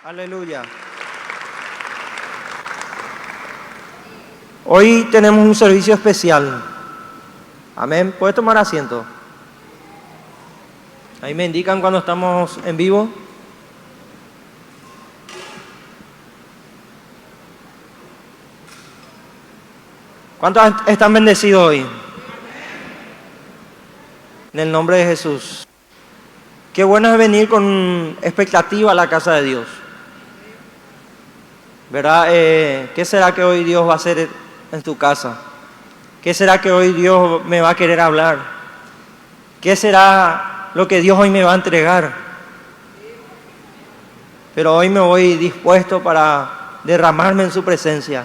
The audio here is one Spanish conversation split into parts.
Aleluya. Hoy tenemos un servicio especial. Amén. ¿Puedes tomar asiento? Ahí me indican cuando estamos en vivo. ¿Cuántos están bendecidos hoy? En el nombre de Jesús. Qué bueno es venir con expectativa a la casa de Dios. ¿Verdad? ¿Qué será que hoy Dios va a hacer en tu casa? ¿Qué será que hoy Dios me va a querer hablar? ¿Qué será lo que Dios hoy me va a entregar? Pero hoy me voy dispuesto para derramarme en su presencia.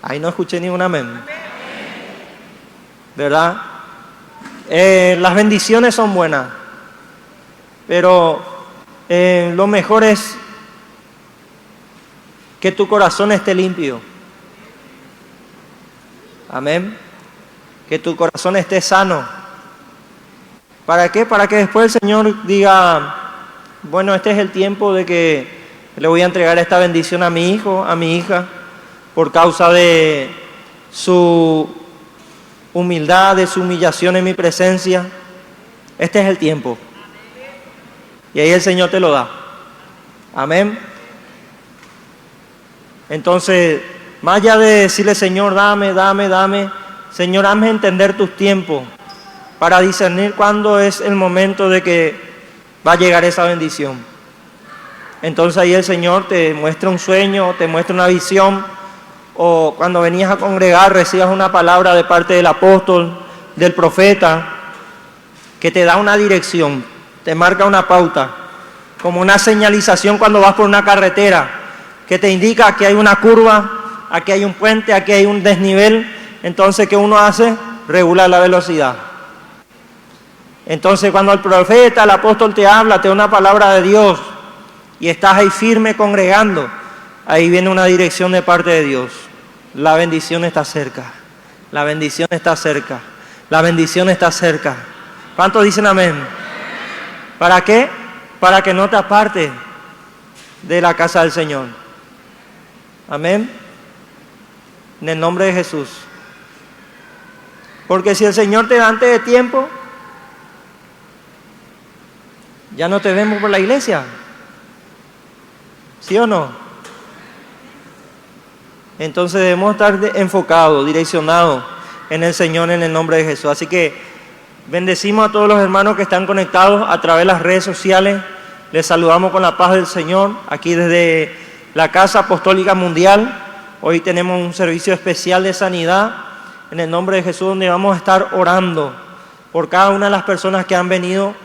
Ahí no escuché ni un amén. ¿Verdad? Las bendiciones son buenas, pero lo mejor es que tu corazón esté limpio. Amén. Que tu corazón esté sano. ¿Para qué? Para que después el Señor diga, bueno, este es el tiempo de que le voy a entregar esta bendición a mi hijo, a mi hija, por causa de su humildad, de su humillación en mi presencia. Este es el tiempo. Y ahí el Señor te lo da. Amén. Entonces, más allá de decirle, Señor, dame, Señor, hazme entender tus tiempos para discernir cuándo es el momento de que va a llegar esa bendición. Entonces ahí el Señor te muestra un sueño, te muestra una visión, o cuando venías a congregar recibas una palabra de parte del apóstol, del profeta, que te da una dirección, te marca una pauta, como una señalización cuando vas por una carretera, que te indica que hay una curva, aquí hay un puente, aquí hay un desnivel. Entonces, ¿qué uno hace? Regula la velocidad. Entonces, cuando el profeta, el apóstol te habla, te da una palabra de Dios, y estás ahí firme congregando, ahí viene una dirección de parte de Dios. La bendición está cerca. La bendición está cerca. La bendición está cerca. ¿Cuántos dicen amén? ¿Para qué? Para que no te apartes de la casa del Señor. Amén. En el nombre de Jesús. Porque si el Señor te da antes de tiempo, ya no te vemos por la iglesia. ¿Sí o no? Entonces debemos estar enfocados, direccionados en el Señor, en el nombre de Jesús. Así que bendecimos a todos los hermanos que están conectados a través de las redes sociales. Les saludamos con la paz del Señor, aquí desde la Casa Apostólica Mundial. Hoy tenemos un servicio especial de sanidad en el nombre de Jesús, donde vamos a estar orando por cada una de las personas que han venido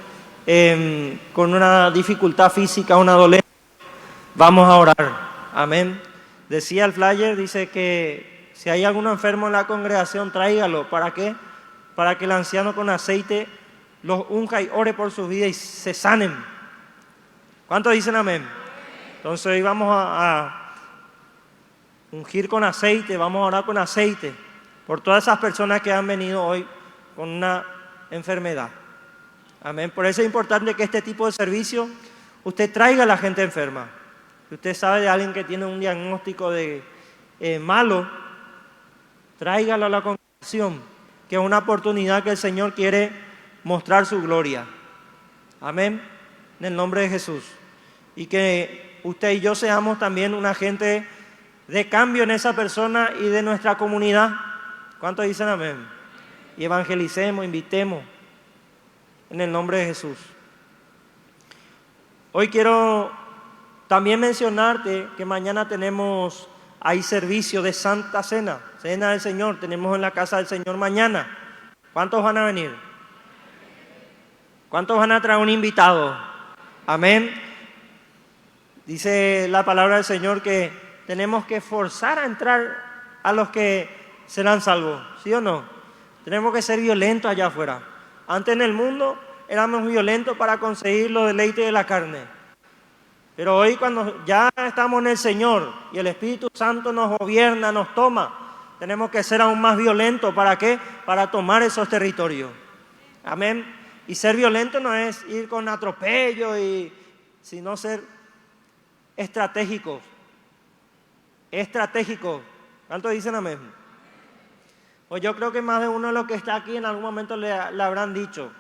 con una dificultad física, una dolencia. Vamos a orar. Amén. Decía el flyer, dice que si hay algún enfermo en la congregación, tráigalo. ¿Para qué? Para que el anciano con aceite los unja y ore por su vida y se sanen. ¿Cuántos dicen amén? Entonces hoy vamos a ungir con aceite, vamos a orar con aceite por todas esas personas que han venido hoy con una enfermedad. Amén. Por eso es importante que este tipo de servicio usted traiga a la gente enferma. Si usted sabe de alguien que tiene un diagnóstico de malo, tráigalo a la congregación, que es una oportunidad que el Señor quiere mostrar su gloria. Amén. En el nombre de Jesús. Y que usted y yo seamos también un agente de cambio en esa persona y de nuestra comunidad. ¿Cuántos dicen amén? Y evangelicemos, invitemos en el nombre de Jesús. Hoy quiero también mencionarte que mañana hay servicio de Santa Cena, Cena del Señor, tenemos en la casa del Señor mañana. ¿Cuántos van a venir? ¿Cuántos van a traer un invitado? Amén. Dice la palabra del Señor que tenemos que forzar a entrar a los que serán salvos, ¿sí o no? Tenemos que ser violentos allá afuera. Antes en el mundo éramos violentos para conseguir los deleites de la carne. Pero hoy cuando ya estamos en el Señor y el Espíritu Santo nos gobierna, nos toma, tenemos que ser aún más violentos. ¿Para qué? Para tomar esos territorios. Amén. Y ser violento no es ir con atropello, sino ser estratégicos. Estratégicos. ¿Cuántos dicen amén? Pues yo creo que más de uno de los que está aquí en algún momento le habrán dicho.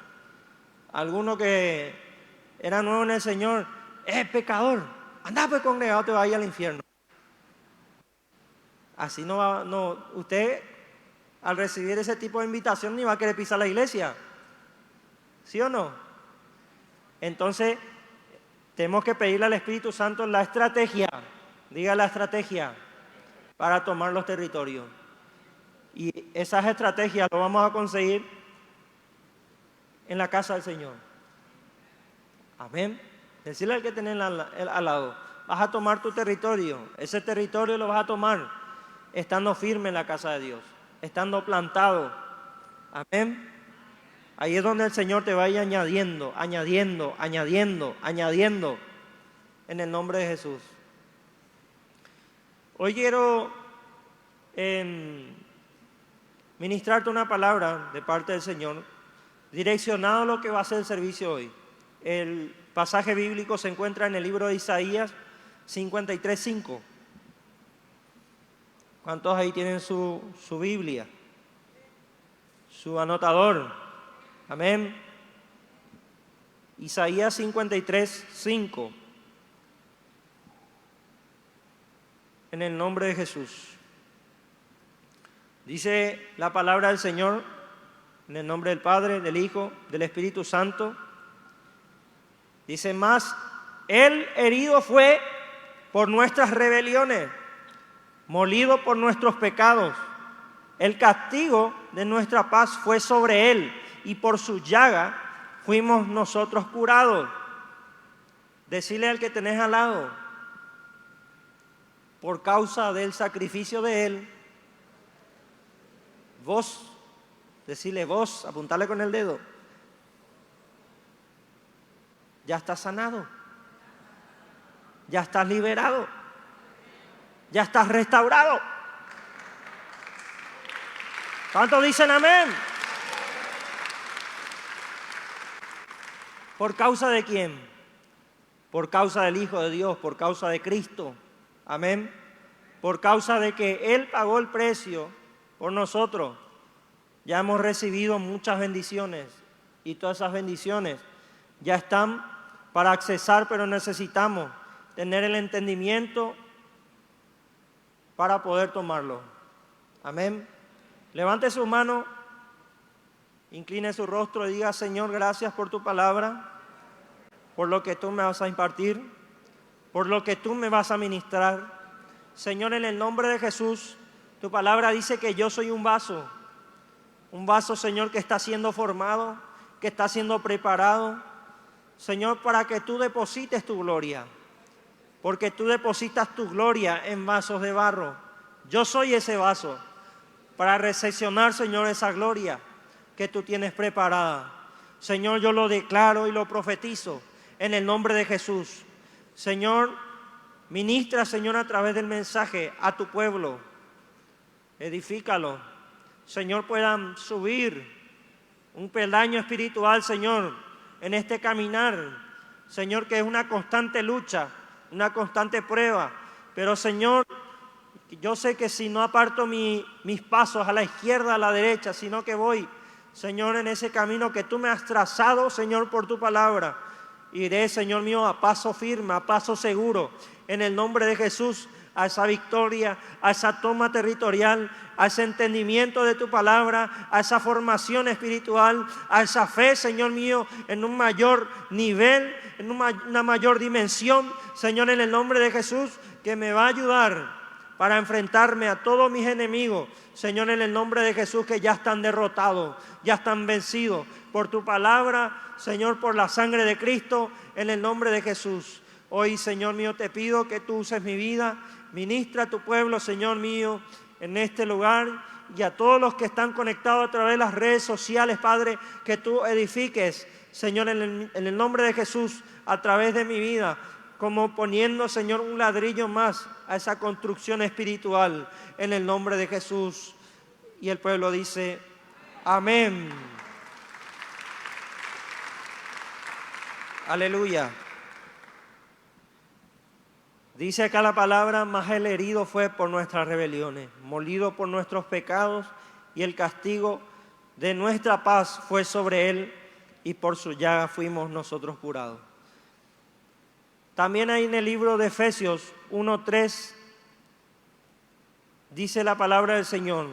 Alguno que era nuevo en el Señor, pecador, anda pues congregado, te va a ir al infierno. Así no va, no, usted al recibir ese tipo de invitación ni va a querer pisar la iglesia. ¿Sí o no? Entonces, tenemos que pedirle al Espíritu Santo la estrategia, diga la estrategia, para tomar los territorios. Y esas estrategias lo vamos a conseguir en la casa del Señor. Amén. Decirle al que tenés al lado, vas a tomar tu territorio. Ese territorio lo vas a tomar estando firme en la casa de Dios, estando plantado. Amén. Ahí es donde el Señor te va a ir añadiendo, añadiendo, añadiendo, añadiendo, en el nombre de Jesús. Hoy quiero ministrarte una palabra de parte del Señor, direccionado a lo que va a ser el servicio hoy. El pasaje bíblico se encuentra en el libro de Isaías 53:5. ¿Cuántos ahí tienen su Biblia? Su anotador. Amén. Isaías 53:5. En el nombre de Jesús. Dice la palabra del Señor, en el nombre del Padre, del Hijo, del Espíritu Santo. Dice más, Él herido fue por nuestras rebeliones, molido por nuestros pecados. El castigo de nuestra paz fue sobre Él, y por su llaga fuimos nosotros curados. Decirle al que tenés al lado, por causa del sacrificio de Él, vos, decirle vos, apuntarle con el dedo, ya estás sanado, ya estás liberado, ya estás restaurado. ¿Cuántos dicen amén? ¿Por causa de quién? Por causa del Hijo de Dios, por causa de Cristo. Amén. Por causa de que Él pagó el precio por nosotros. Ya hemos recibido muchas bendiciones y todas esas bendiciones ya están para accesar, pero necesitamos tener el entendimiento para poder tomarlo. Amén. Levante su mano, incline su rostro y diga, Señor, gracias por tu palabra, por lo que tú me vas a impartir, por lo que tú me vas a ministrar. Señor, en el nombre de Jesús, tu palabra dice que yo soy un vaso, Señor, que está siendo formado, que está siendo preparado, Señor, para que tú deposites tu gloria, porque tú depositas tu gloria en vasos de barro. Yo soy ese vaso para recepcionar, Señor, esa gloria que tú tienes preparada. Señor, yo lo declaro y lo profetizo en el nombre de Jesús. Señor, ministra, Señor, a través del mensaje a tu pueblo. Edifícalo. Señor, puedan subir un peldaño espiritual, Señor, en este caminar. Señor, que es una constante lucha, una constante prueba. Pero, Señor, yo sé que si no aparto mis pasos a la izquierda, a la derecha, sino que voy, Señor, en ese camino que tú me has trazado, Señor, por tu palabra, iré, Señor mío, a paso firme, a paso seguro, en el nombre de Jesús, a esa victoria, a esa toma territorial, a ese entendimiento de tu palabra, a esa formación espiritual, a esa fe, Señor mío, en un mayor nivel, en una mayor dimensión, Señor, en el nombre de Jesús, que me va a ayudar para enfrentarme a todos mis enemigos, Señor, en el nombre de Jesús, que ya están derrotados, ya están vencidos por tu palabra, Señor, por la sangre de Cristo, en el nombre de Jesús. Hoy, Señor mío, te pido que tú uses mi vida, ministra a tu pueblo, Señor mío, en este lugar, y a todos los que están conectados a través de las redes sociales, Padre, que tú edifiques, Señor, en el nombre de Jesús, a través de mi vida, como poniendo, Señor, un ladrillo más a esa construcción espiritual, en el nombre de Jesús. Y el pueblo dice, amén. Aleluya. Dice acá la palabra, mas el herido fue por nuestras rebeliones, molido por nuestros pecados, y el castigo de nuestra paz fue sobre él, y por su llaga fuimos nosotros curados. También hay en el libro de Efesios 1:3, dice la palabra del Señor: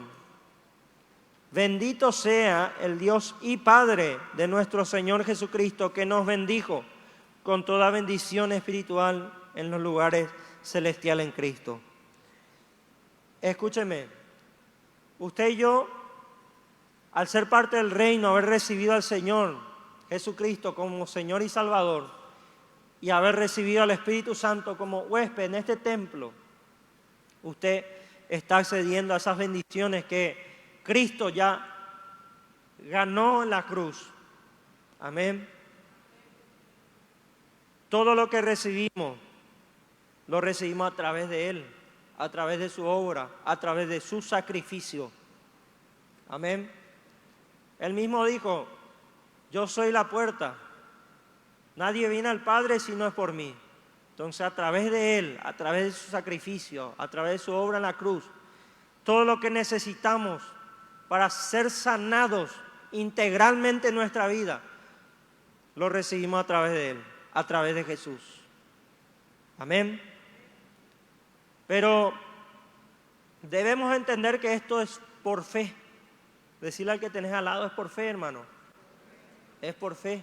bendito sea el Dios y Padre de nuestro Señor Jesucristo, que nos bendijo con toda bendición espiritual en los lugares celestiales en Cristo. Escúcheme, usted y yo, al ser parte del reino, haber recibido al Señor Jesucristo como Señor y Salvador, y haber recibido al Espíritu Santo como huésped en este templo, usted está accediendo a esas bendiciones que Cristo ya ganó en la cruz. Amén. Todo lo que recibimos, lo recibimos a través de Él, a través de su obra, a través de su sacrificio. Amén. Él mismo dijo: yo soy la puerta, nadie viene al Padre si no es por mí. Entonces, a través de Él, a través de su sacrificio, a través de su obra en la cruz, todo lo que necesitamos para ser sanados integralmente en nuestra vida, lo recibimos a través de Él, a través de Jesús. Amén. Pero debemos entender que esto es por fe. Decirle al que tenés al lado: es por fe, hermano. Es por fe.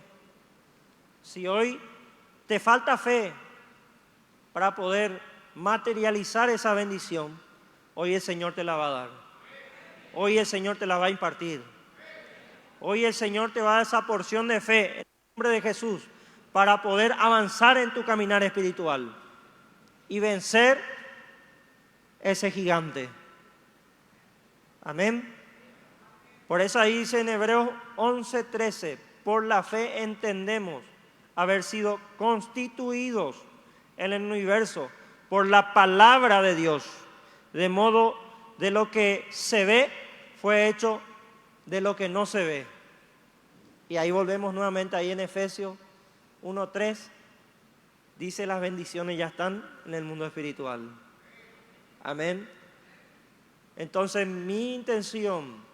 Si hoy te falta fe para poder materializar esa bendición, hoy el Señor te la va a dar. Hoy el Señor te la va a impartir. Hoy el Señor te va a dar esa porción de fe en el nombre de Jesús para poder avanzar en tu caminar espiritual y vencer ese gigante. Amén. Por eso ahí dice en Hebreos 11:13: por la fe entendemos haber sido constituidos en el universo por la palabra de Dios, de modo de lo que se ve fue hecho de lo que no se ve. Y ahí volvemos nuevamente ahí en Efesios 1:3, dice: las bendiciones ya están en el mundo espiritual. Amén. Entonces mi intención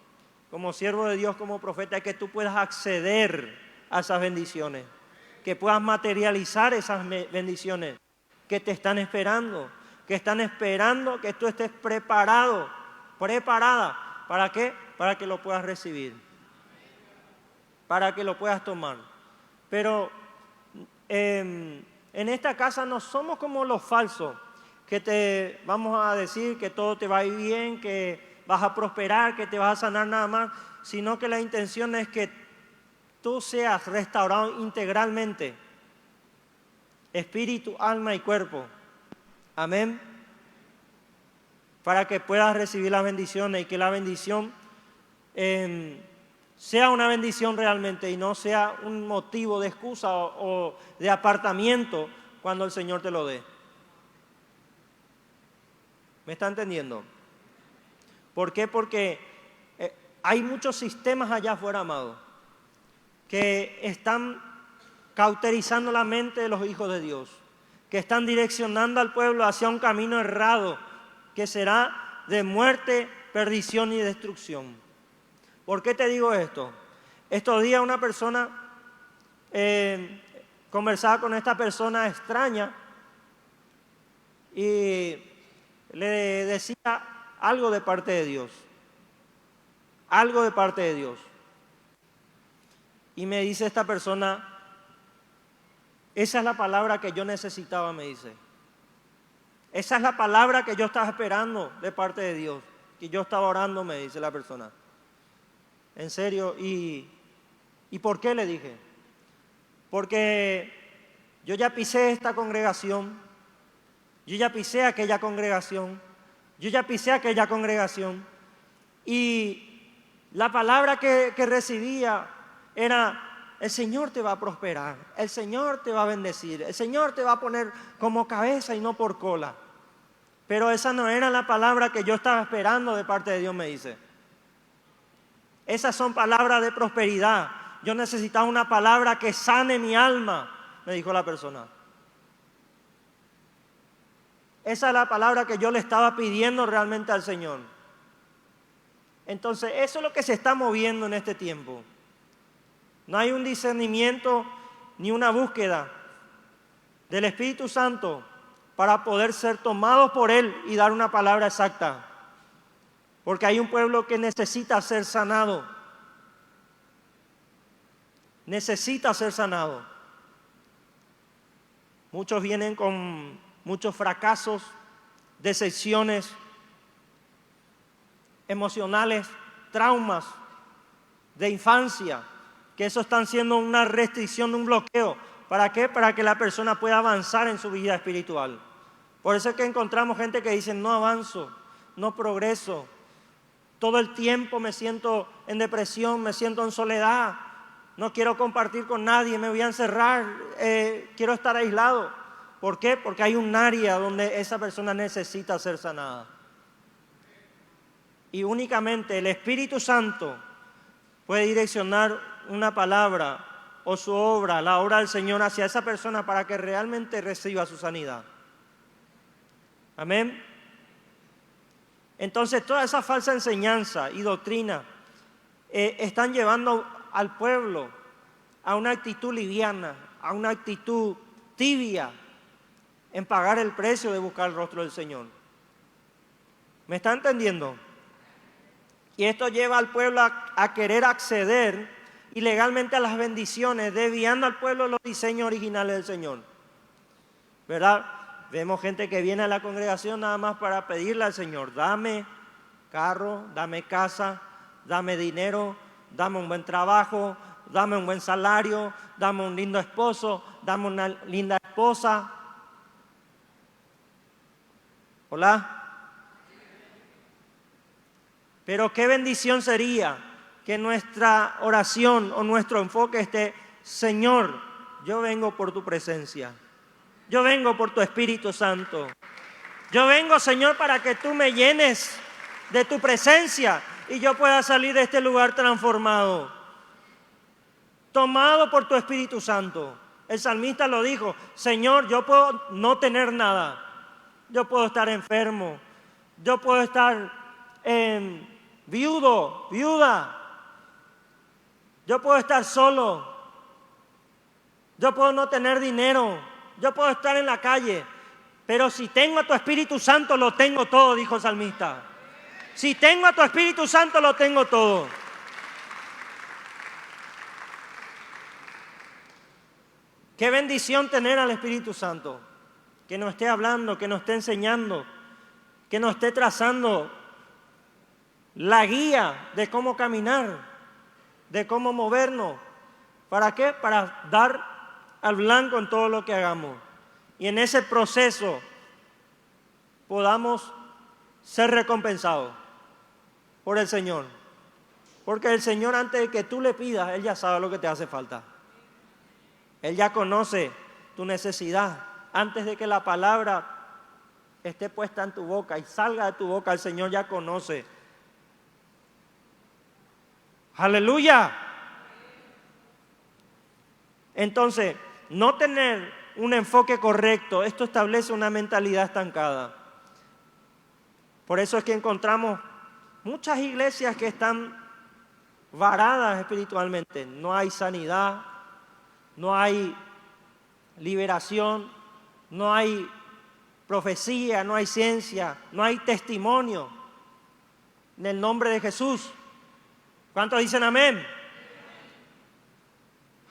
como siervo de Dios, como profeta, es que tú puedas acceder a esas bendiciones, que puedas materializar esas bendiciones que te están esperando, que están esperando que tú estés preparada. ¿Para qué? Para que lo puedas recibir, para que lo puedas tomar. Pero en esta casa no somos como los falsos, que te vamos a decir que todo te va a ir bien, que vas a prosperar, que te vas a sanar nada más, sino que la intención es que tú seas restaurado integralmente, espíritu, alma y cuerpo. Amén. Para que puedas recibir las bendiciones y que la bendición sea una bendición realmente y no sea un motivo de excusa o de apartamiento cuando el Señor te lo dé. ¿Me está entendiendo? ¿Por qué? Porque hay muchos sistemas allá afuera, amado, que están cauterizando la mente de los hijos de Dios, que están direccionando al pueblo hacia un camino errado, que será de muerte, perdición y destrucción. ¿Por qué te digo esto? Estos días una persona conversaba con esta persona extraña y le decía algo de parte de Dios. Algo de parte de Dios. Y me dice esta persona: esa es la palabra que yo necesitaba, me dice. Esa es la palabra que yo estaba esperando de parte de Dios, que yo estaba orando, me dice la persona. En serio, ¿y por qué? Le dije. Porque yo ya pisé esta congregación, yo ya pisé aquella congregación, yo ya pisé aquella congregación, y la palabra que recibía era: el Señor te va a prosperar, el Señor te va a bendecir, el Señor te va a poner como cabeza y no por cola. Pero esa no era la palabra que yo estaba esperando de parte de Dios, me dice. Esas son palabras de prosperidad. Yo necesitaba una palabra que sane mi alma, me dijo la persona. Esa es la palabra que yo le estaba pidiendo realmente al Señor. Entonces, eso es lo que se está moviendo en este tiempo. No hay un discernimiento ni una búsqueda del Espíritu Santo para poder ser tomados por Él y dar una palabra exacta. Porque hay un pueblo que necesita ser sanado. Necesita ser sanado. Muchos vienen con muchos fracasos, decepciones emocionales, traumas de infancia, que eso están siendo una restricción, un bloqueo. ¿Para qué? Para que la persona pueda avanzar en su vida espiritual. Por eso es que encontramos gente que dice, no avanzo, no progreso. Todo el tiempo me siento en depresión, me siento en soledad. No quiero compartir con nadie, me voy a encerrar, quiero estar aislado. ¿Por qué? Porque hay un área donde esa persona necesita ser sanada. Y únicamente el Espíritu Santo puede direccionar una palabra o su obra, la obra del Señor hacia esa persona para que realmente reciba su sanidad. Amén. Entonces toda esa falsa enseñanza y doctrina están llevando al pueblo a una actitud liviana, a una actitud tibia en pagar el precio de buscar el rostro del Señor. ¿Me está entendiendo? Y esto lleva al pueblo a querer acceder ilegalmente a las bendiciones, desviando al pueblo los diseños originales del Señor. ¿Verdad? Vemos gente que viene a la congregación nada más para pedirle al Señor, dame carro, dame casa, dame dinero, dame un buen trabajo, dame un buen salario, dame un lindo esposo, dame una linda esposa. ¿Hola? Pero qué bendición sería que nuestra oración o nuestro enfoque esté, Señor, yo vengo por tu presencia. Yo vengo por tu Espíritu Santo. Yo vengo, Señor, para que tú me llenes de tu presencia y yo pueda salir de este lugar transformado, tomado por tu Espíritu Santo. El salmista lo dijo, Señor, yo puedo no tener nada. Yo puedo estar enfermo. Yo puedo estar viudo, viuda. Yo puedo estar solo. Yo puedo no tener dinero. Yo puedo estar en la calle. Pero si tengo a tu Espíritu Santo, lo tengo todo, dijo el salmista. Si tengo a tu Espíritu Santo, lo tengo todo. Qué bendición tener al Espíritu Santo. Que nos esté hablando, que nos esté enseñando, que nos esté trazando la guía de cómo caminar, de cómo movernos. ¿Para qué? Para dar al blanco en todo lo que hagamos. Y en ese proceso podamos ser recompensados por el Señor. Porque el Señor, antes de que tú le pidas, Él ya sabe lo que te hace falta. Él ya conoce tu necesidad. Antes de que la palabra esté puesta en tu boca y salga de tu boca, el Señor ya conoce. ¡Aleluya! Entonces, no tener un enfoque correcto, esto establece una mentalidad estancada. Por eso es que encontramos muchas iglesias que están varadas espiritualmente. No hay sanidad, no hay liberación, no hay profecía, no hay ciencia, no hay testimonio en el nombre de Jesús. ¿Cuántos dicen amén?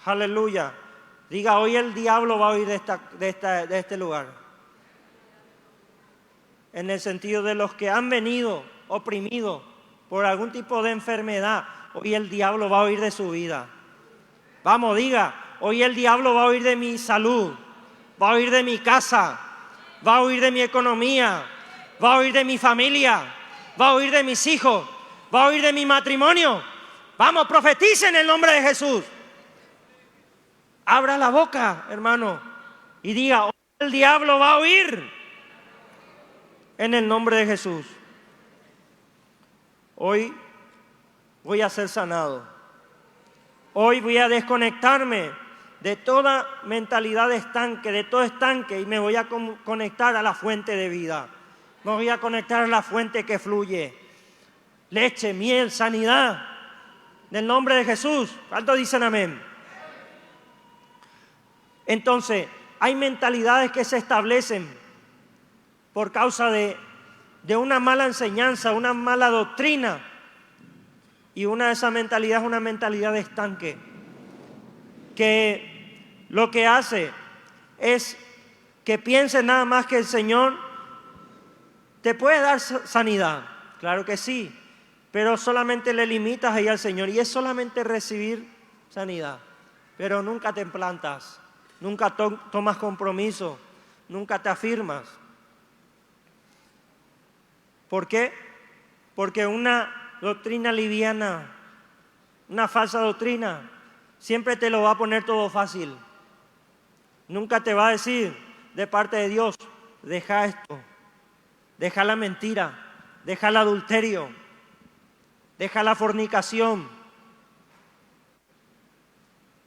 Aleluya. Diga, hoy el diablo va a huir de este lugar. En el sentido de los que han venido oprimidos por algún tipo de enfermedad, hoy el diablo va a huir de su vida. Vamos, diga, hoy el diablo va a huir de mi salud, va a huir de mi casa, va a huir de mi economía, va a huir de mi familia, va a huir de mis hijos, va a huir de mi matrimonio. Vamos, profetice en el nombre de Jesús. Abra la boca, hermano, y diga, hoy el diablo va a huir en el nombre de Jesús. Hoy voy a ser sanado. Hoy voy a desconectarme de toda mentalidad de estanque, de todo estanque, y me voy a conectar a la fuente de vida. Me voy a conectar a la fuente que fluye. Leche, miel, sanidad. En el nombre de Jesús. ¿Cuántos dicen amén? Entonces, hay mentalidades que se establecen por causa de una mala enseñanza, una mala doctrina. Y una de esas mentalidades es una mentalidad de estanque, que lo que hace es que pienses nada más que el Señor te puede dar sanidad. Claro que sí, pero solamente le limitas ahí al Señor y es solamente recibir sanidad. Pero nunca te plantas, nunca tomas compromiso, nunca te afirmas. ¿Por qué? Porque una doctrina liviana, una falsa doctrina, siempre te lo va a poner todo fácil. Nunca te va a decir de parte de Dios, deja esto, deja la mentira, deja el adulterio, deja la fornicación,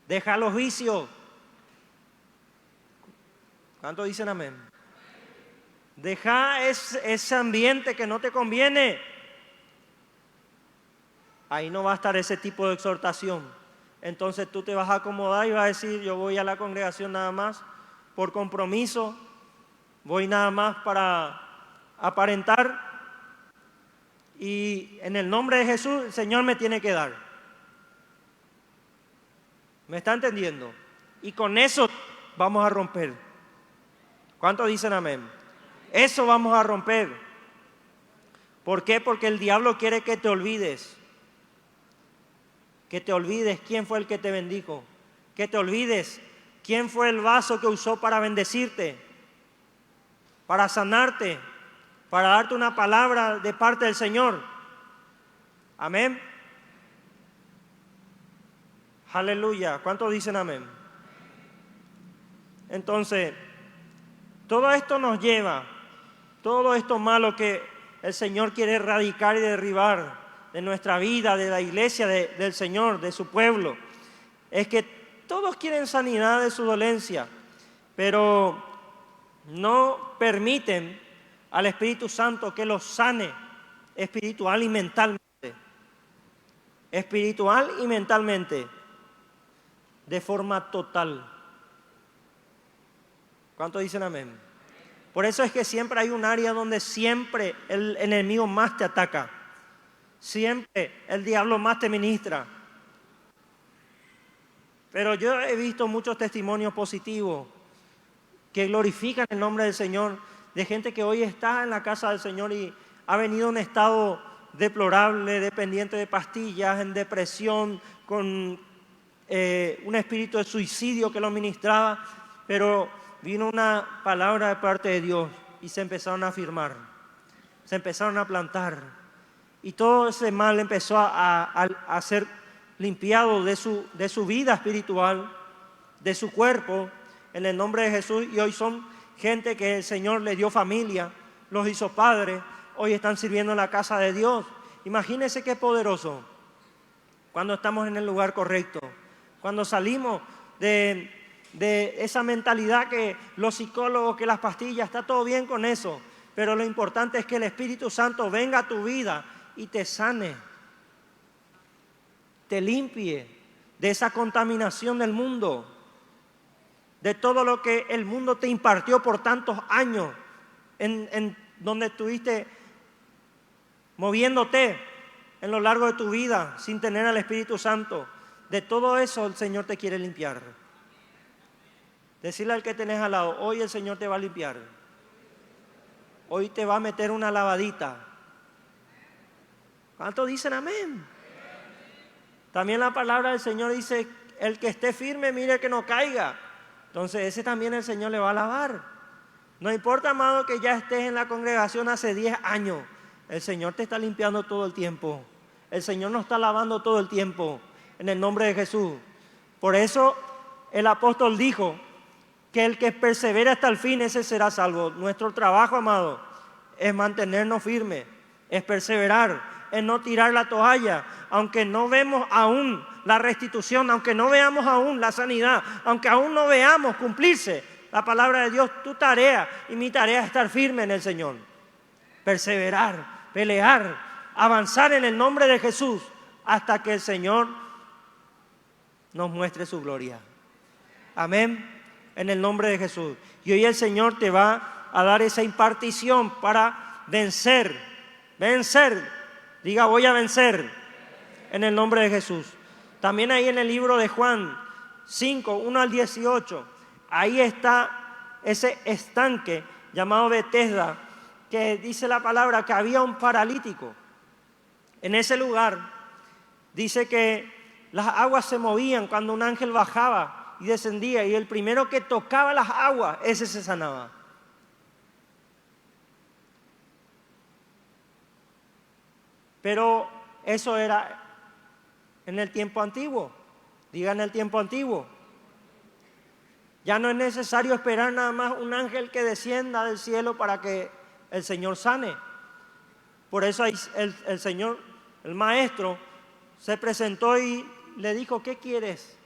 deja los vicios. ¿Cuántos dicen amén? Deja ese ambiente que no te conviene. Ahí no va a estar ese tipo de exhortación. Entonces tú te vas a acomodar y vas a decir, yo voy a la congregación nada más por compromiso, voy nada más para aparentar y en el nombre de Jesús el Señor me tiene que dar. ¿Me está entendiendo? Y con eso vamos a romper. ¿Cuántos dicen amén? Eso vamos a romper. ¿Por qué? Porque el diablo quiere que te olvides. Que te olvides quién fue el que te bendijo. Que te olvides quién fue el vaso que usó para bendecirte, para sanarte, para darte una palabra de parte del Señor. Amén. Aleluya. ¿Cuántos dicen amén? Entonces, todo esto nos lleva, todo esto malo que el Señor quiere erradicar y derribar de nuestra vida, de la iglesia del Señor, de su pueblo, es que todos quieren sanidad de su dolencia, pero no permiten al Espíritu Santo que los sane espiritual y mentalmente. Espiritual y mentalmente, de forma total. ¿Cuántos dicen amén? Por eso es que siempre hay un área donde siempre el enemigo más te ataca. Siempre el diablo más te ministra. Pero yo he visto muchos testimonios positivos que glorifican el nombre del Señor, de gente que hoy está en la casa del Señor y ha venido en un estado deplorable, dependiente de pastillas, en depresión, con un espíritu de suicidio que lo ministraba, pero vino una palabra de parte de Dios y se empezaron a afirmar, se empezaron a plantar y todo ese mal empezó a ser limpiado de su vida espiritual, de su cuerpo, en el nombre de Jesús. Y hoy son gente que el Señor le dio familia, los hizo padres, hoy están sirviendo en la casa de Dios. Imagínense qué poderoso cuando estamos en el lugar correcto, cuando salimos de esa mentalidad que los psicólogos, que las pastillas, está todo bien con eso, pero lo importante es que el Espíritu Santo venga a tu vida y te sane, te limpie de esa contaminación del mundo, de todo lo que el mundo te impartió por tantos años, en donde estuviste moviéndote en lo largo de tu vida sin tener al Espíritu Santo. De todo eso el Señor te quiere limpiar. Decirle al que tenés al lado, hoy el Señor te va a limpiar. Hoy te va a meter una lavadita. ¿Cuántos dicen amén? También la palabra del Señor dice, el que esté firme, mire que no caiga. Entonces ese también el Señor le va a lavar. No importa, amado, que ya estés en la congregación hace 10 años. El Señor te está limpiando todo el tiempo. El Señor nos está lavando todo el tiempo. En el nombre de Jesús. Por eso el apóstol dijo que el que persevera hasta el fin, ese será salvo. Nuestro trabajo, amado, es mantenernos firmes, es perseverar, en no tirar la toalla, aunque no vemos aún la restitución, aunque no veamos aún la sanidad, aunque aún no veamos cumplirse la palabra de Dios. Tu tarea y mi tarea es estar firme en el Señor, perseverar, pelear, avanzar en el nombre de Jesús hasta que el Señor nos muestre su gloria. Amén. En el nombre de Jesús. Y hoy el Señor te va a dar esa impartición para vencer. Vencer. Diga, voy a vencer. En el nombre de Jesús. También ahí en el libro de Juan 5, 1 al 18. Ahí está ese estanque llamado Betesda, que dice la palabra que había un paralítico. En ese lugar dice que las aguas se movían cuando un ángel bajaba y descendía, y el primero que tocaba las aguas, ese se sanaba. Pero eso era en el tiempo antiguo. Diga, en el tiempo antiguo. Ya no es necesario esperar nada más un ángel que descienda del cielo para que el Señor sane. Por eso el Señor, el maestro, se presentó y le dijo, ¿qué quieres?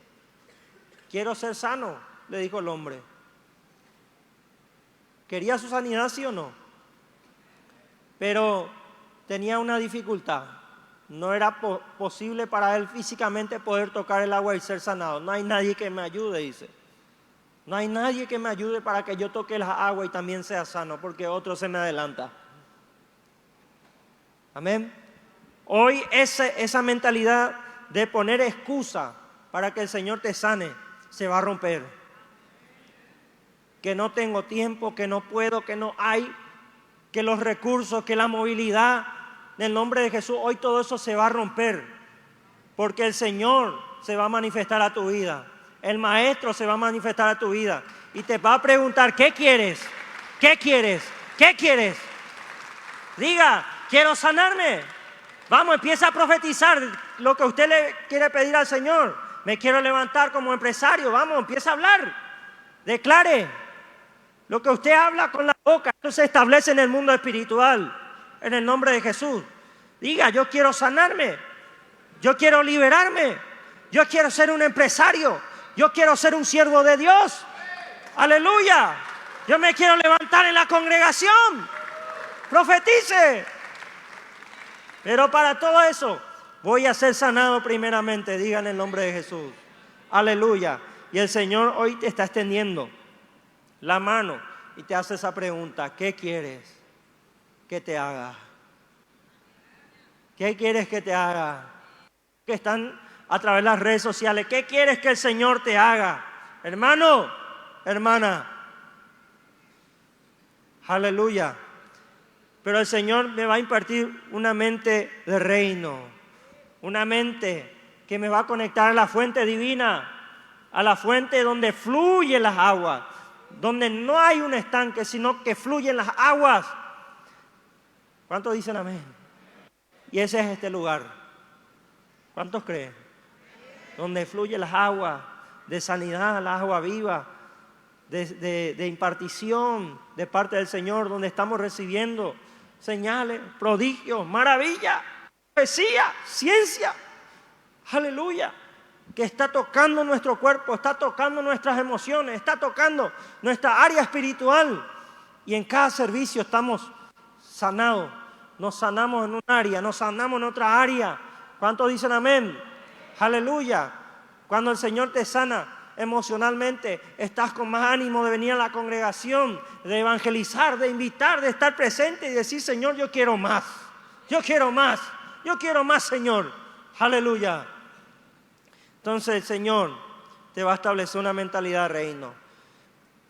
Quiero ser sano, le dijo el hombre. ¿Quería su sanidad, sí o no? Pero tenía una dificultad. No era posible para él físicamente poder tocar el agua y ser sanado. No hay nadie que me ayude, dice. No hay nadie que me ayude para que yo toque el agua y también sea sano, porque otro se me adelanta. Amén. Hoy esa mentalidad de poner excusa para que el Señor te sane se va a romper. Que no tengo tiempo, que no puedo, que no hay, que los recursos, que la movilidad, en el nombre de Jesús, hoy todo eso se va a romper. Porque el Señor se va a manifestar a tu vida. El Maestro se va a manifestar a tu vida. Y te va a preguntar, ¿qué quieres? ¿Qué quieres? ¿Qué quieres? Diga, quiero sanarme. Vamos, empieza a profetizar lo que usted le quiere pedir al Señor. Me quiero levantar como empresario. Vamos, empieza a hablar. Declare. Lo que usted habla con la boca, eso se establece en el mundo espiritual. En el nombre de Jesús. Diga, yo quiero sanarme. Yo quiero liberarme. Yo quiero ser un empresario. Yo quiero ser un siervo de Dios. Aleluya. Yo me quiero levantar en la congregación. Profetice. Pero para todo eso voy a ser sanado primeramente. Diga en el nombre de Jesús. Aleluya. Y el Señor hoy te está extendiendo la mano y te hace esa pregunta. ¿Qué quieres que te haga? ¿Qué quieres que te haga? Que están a través de las redes sociales. ¿Qué quieres que el Señor te haga? Hermano, hermana. Aleluya. Pero el Señor me va a impartir una mente de reino. Una mente que me va a conectar a la fuente divina. A la fuente donde fluyen las aguas. Donde no hay un estanque, sino que fluyen las aguas. ¿Cuántos dicen amén? Y ese es este lugar. ¿Cuántos creen? Donde fluyen las aguas de sanidad, las aguas vivas, de impartición de parte del Señor, donde estamos recibiendo señales, prodigios, maravillas, profecía, ciencia. Aleluya. Que está tocando nuestro cuerpo, está tocando nuestras emociones, está tocando nuestra área espiritual. Y en cada servicio estamos sanados. Nos sanamos en un área, nos sanamos en otra área. ¿Cuántos dicen amén? Aleluya. Cuando el Señor te sana emocionalmente, estás con más ánimo de venir a la congregación, de evangelizar, de invitar, de estar presente y decir, Señor, yo quiero más. Yo quiero más. Yo quiero más, Señor. Aleluya. Entonces el Señor te va a establecer una mentalidad de reino.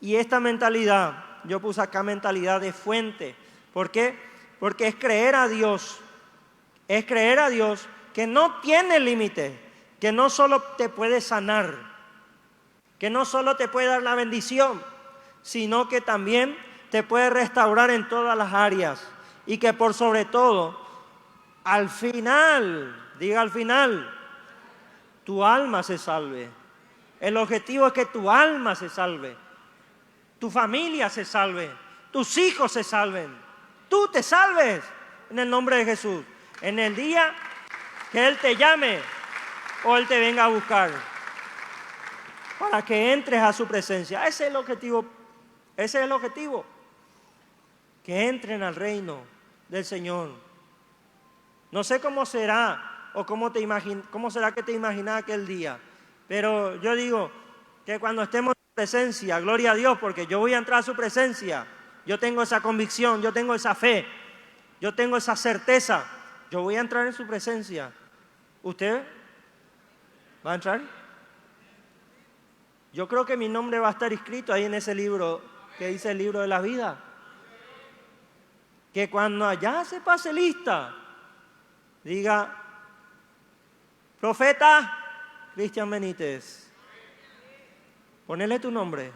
Y esta mentalidad, yo puse acá mentalidad de fuente. ¿Por qué? Porque es creer a Dios. Es creer a Dios que no tiene límite. Que no solo te puede sanar. Que no solo te puede dar la bendición. Sino que también te puede restaurar en todas las áreas. Y que por sobre todo, al final, diga al final, tu alma se salve. El objetivo es que tu alma se salve. Tu familia se salve. Tus hijos se salven. Tú te salves en el nombre de Jesús. En el día que Él te llame o Él te venga a buscar. Para que entres a su presencia. Ese es el objetivo. Ese es el objetivo. Que entren al reino del Señor. No sé cómo será o cómo será que te imaginas aquel día. Pero yo digo que cuando estemos en su presencia, gloria a Dios, porque yo voy a entrar a su presencia. Yo tengo esa convicción, yo tengo esa fe, yo tengo esa certeza. Yo voy a entrar en su presencia. ¿Usted va a entrar? Yo creo que mi nombre va a estar escrito ahí en ese libro que dice el libro de la vida. Que cuando allá se pase lista, diga, profeta Cristian Benítez, ponele tu nombre.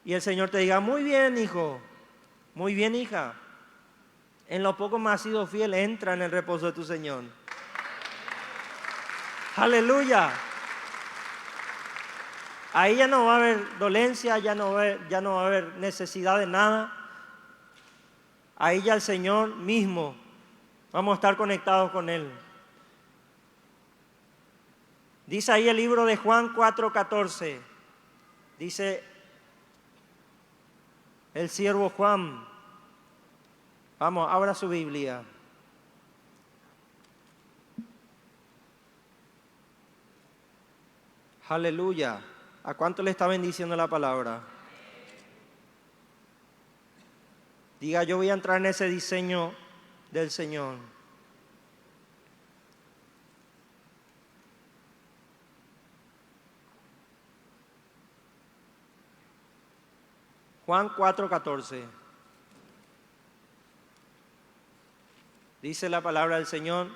Y el Señor te diga, muy bien, hijo, muy bien, hija. En lo poco me has sido fiel, entra en el reposo de tu Señor. Aleluya. Ahí ya no va a haber dolencia, ya no va a haber necesidad de nada. Ahí ya el Señor mismo, vamos a estar conectados con Él. Dice ahí el libro de Juan 4:14. Dice el siervo Juan. Vamos, abra su Biblia. Aleluya. ¿A cuánto le está bendiciendo la palabra? Diga, yo voy a entrar en ese diseño del Señor. Juan 4:14. Dice la palabra del Señor.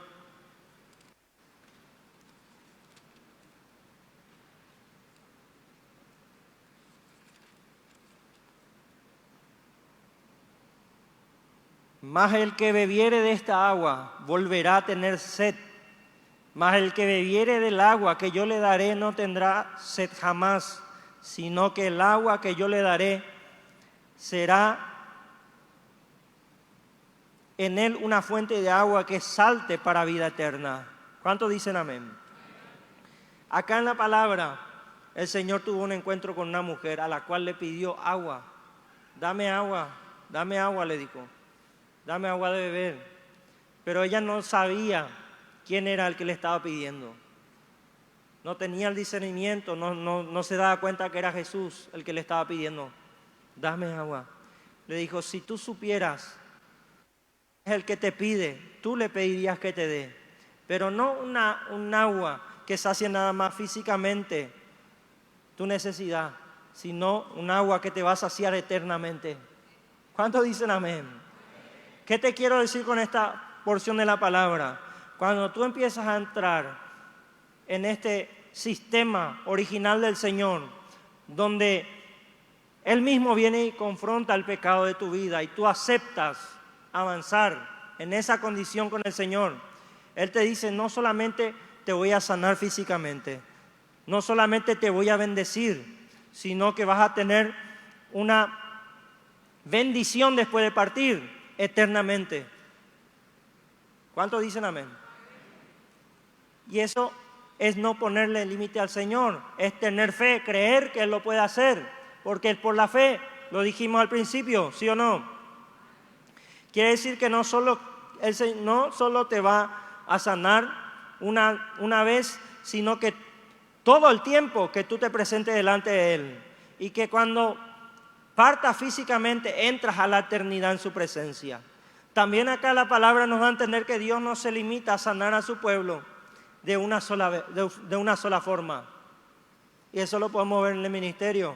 Mas el que bebiere de esta agua volverá a tener sed. Mas el que bebiere del agua que yo le daré no tendrá sed jamás, sino que el agua que yo le daré será en él una fuente de agua que salte para vida eterna. ¿Cuántos dicen amén? Acá en la palabra, el Señor tuvo un encuentro con una mujer a la cual le pidió agua. Dame agua, le dijo. Dame agua de beber. Pero ella no sabía quién era el que le estaba pidiendo. No tenía el discernimiento, no se daba cuenta que era Jesús el que le estaba pidiendo. Dame agua. Le dijo, si tú supieras, es el que te pide, tú le pedirías que te dé. Pero no un agua que sacie nada más físicamente tu necesidad, sino un agua que te va a saciar eternamente. ¿Cuántos dicen amén? ¿Qué te quiero decir con esta porción de la palabra? Cuando tú empiezas a entrar en este sistema original del Señor, donde Él mismo viene y confronta el pecado de tu vida y tú aceptas avanzar en esa condición con el Señor, Él te dice, no solamente te voy a sanar físicamente, no solamente te voy a bendecir, sino que vas a tener una bendición después de partir eternamente. ¿Cuántos dicen amén? Y eso es no ponerle límite al Señor, es tener fe, creer que Él lo puede hacer, porque es por la fe, lo dijimos al principio, ¿sí o no? Quiere decir que no solo te va a sanar una vez, sino que todo el tiempo que tú te presentes delante de Él, y que cuando partas físicamente entras a la eternidad en su presencia. También acá la palabra nos da a entender que Dios no se limita a sanar a su pueblo de una sola forma. Y eso lo podemos ver en el ministerio,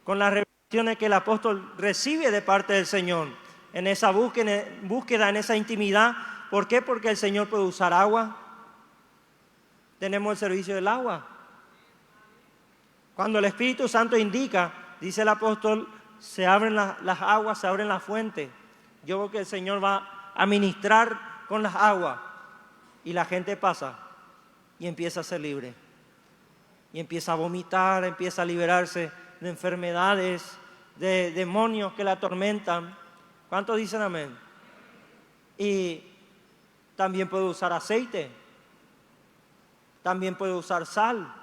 con las revelaciones que el apóstol recibe de parte del Señor, en esa búsqueda, en esa intimidad. ¿Por qué? Porque el Señor puede usar agua. Tenemos el servicio del agua. Cuando el Espíritu Santo indica, dice el apóstol, se abren las aguas, se abren las fuentes. Yo creo que el Señor va a ministrar con las aguas y la gente pasa y empieza a ser libre. Y empieza a vomitar, empieza a liberarse de enfermedades, de demonios que la atormentan. ¿Cuántos dicen amén? Y también puede usar aceite, también puede usar sal.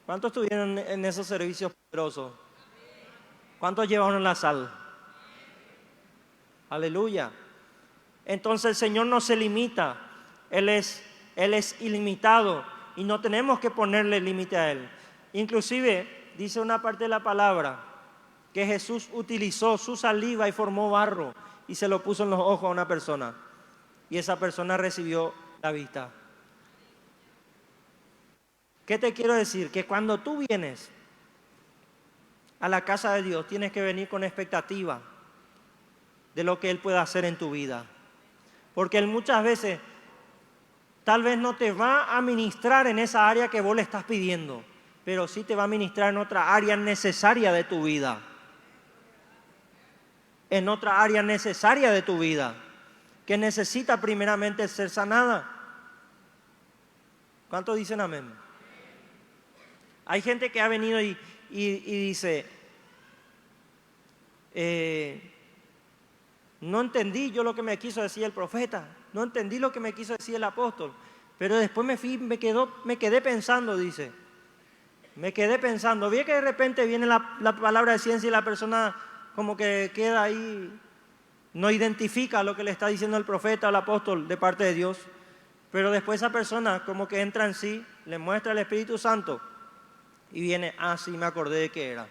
¿Cuántos estuvieron en esos servicios poderosos? ¿Cuántos llevaron la sal? Aleluya. Entonces el Señor no se limita, Él es ilimitado y no tenemos que ponerle límite a Él. Inclusive dice una parte de la palabra que Jesús utilizó su saliva y formó barro y se lo puso en los ojos a una persona y esa persona recibió la vista. ¿Qué te quiero decir? Que cuando tú vienes a la casa de Dios tienes que venir con expectativa de lo que Él puede hacer en tu vida. Porque Él muchas veces tal vez no te va a ministrar en esa área que vos le estás pidiendo, pero sí te va a ministrar en otra área necesaria de tu vida. En otra área necesaria de tu vida, que necesita primeramente ser sanada. ¿Cuántos dicen amén? Hay gente que ha venido y dice, no entendí yo lo que me quiso decir el profeta, no entendí lo que me quiso decir el apóstol, pero después me quedé pensando, dice, me quedé pensando, vi que de repente viene la palabra de ciencia y la persona como que queda ahí, no identifica lo que le está diciendo el profeta o el apóstol de parte de Dios, pero después esa persona como que entra en sí, le muestra el Espíritu Santo y viene, sí, me acordé de qué era.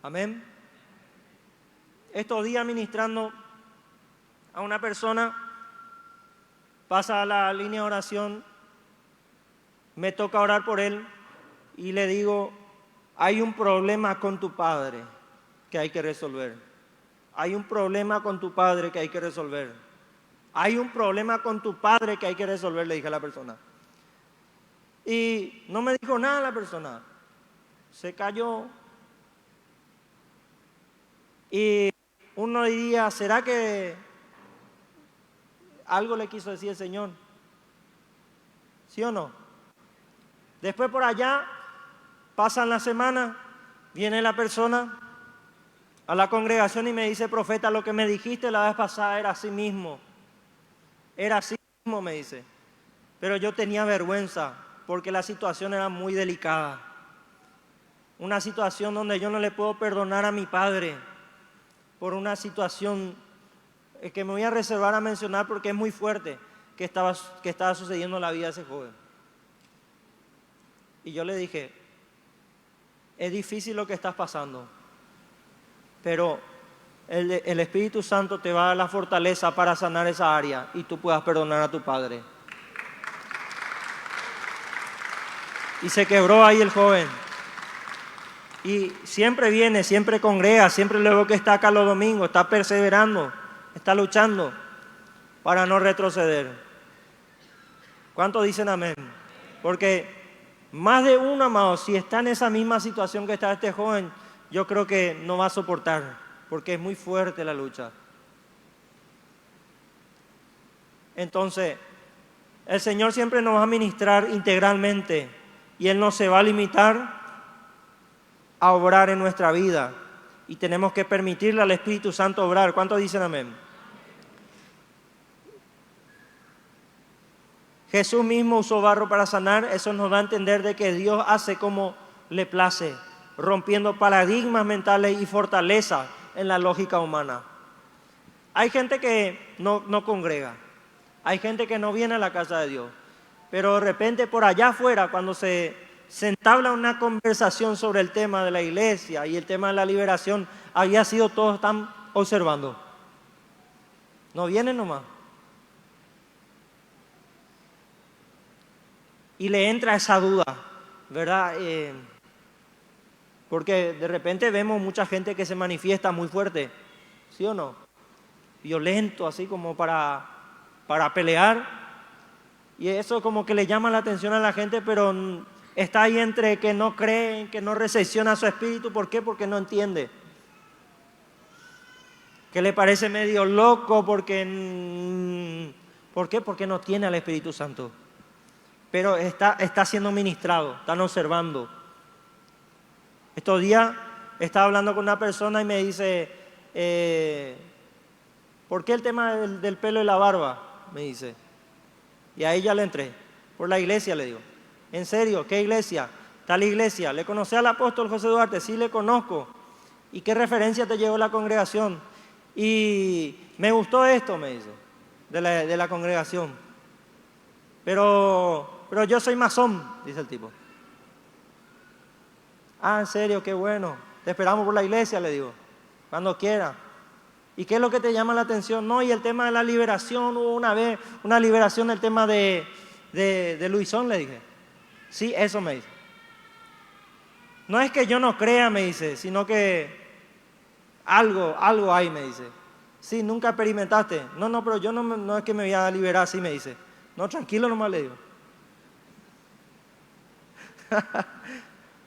Amén. Estos días ministrando a una persona, pasa a la línea de oración, me toca orar por él y le digo, hay un problema con tu padre que hay que resolver. Hay un problema con tu padre que hay que resolver. Hay un problema con tu padre que hay que resolver, le dije a la persona. Y no me dijo nada la persona. Se calló. Y uno diría, ¿será que algo le quiso decir el Señor? ¿Sí o no? Después por allá, pasan las semanas, viene la persona a la congregación y me dice, profeta, lo que me dijiste la vez pasada era así mismo. Era así mismo, me dice. Pero yo tenía vergüenza porque la situación era muy delicada. Una situación donde yo no le puedo perdonar a mi padre por una situación que me voy a reservar a mencionar porque es muy fuerte que estaba sucediendo en la vida de ese joven. Y yo le dije, es difícil lo que estás pasando, pero el Espíritu Santo te va a dar la fortaleza para sanar esa área y tú puedas perdonar a tu padre. Y se quebró ahí el joven. Y siempre viene, siempre congrega, siempre le veo que está acá los domingos, está perseverando, está luchando para no retroceder. ¿Cuántos dicen amén? Porque más de uno, amado, si está en esa misma situación que está este joven, yo creo que no va a soportar, porque es muy fuerte la lucha. Entonces, el Señor siempre nos va a ministrar integralmente y Él no se va a limitar a obrar en nuestra vida y tenemos que permitirle al Espíritu Santo obrar. ¿Cuántos dicen amén? Jesús mismo usó barro para sanar, eso nos da a entender de que Dios hace como le place, rompiendo paradigmas mentales y fortaleza en la lógica humana. Hay gente que no congrega, hay gente que no viene a la casa de Dios, pero de repente por allá afuera cuando se entabla una conversación sobre el tema de la iglesia y el tema de la liberación, había sido todos están observando. No vienen nomás. Y le entra esa duda, ¿verdad? Porque de repente vemos mucha gente que se manifiesta muy fuerte, ¿sí o no? Violento, así como para pelear. Y eso como que le llama la atención a la gente, pero está ahí entre que no creen, que no recepciona su espíritu. ¿Por qué? Porque no entiende. Que le parece medio loco porque... ¿Por qué? Porque no tiene al Espíritu Santo. Pero está siendo ministrado, están observando. Estos días estaba hablando con una persona y me dice, ¿por qué el tema del pelo y la barba? Me dice. Y ahí ya le entré. Por la iglesia, le digo. ¿En serio? ¿Qué iglesia? Tal iglesia. ¿Le conocí al apóstol José Duarte? Sí, le conozco. ¿Y qué referencia te llevó la congregación? Y me gustó esto, me dice, de la congregación. Pero yo soy masón, dice el tipo. Ah, en serio, qué bueno. Te esperamos por la iglesia, le digo, cuando quiera. ¿Y qué es lo que te llama la atención? No, y el tema de la liberación, hubo una vez una liberación del tema de Luisón, le dije. Sí, eso me dice. No es que yo no crea, me dice, sino que algo hay, me dice. Sí, nunca experimentaste. No, pero yo no es que me voy a liberar así, me dice. No, tranquilo nomás, le digo.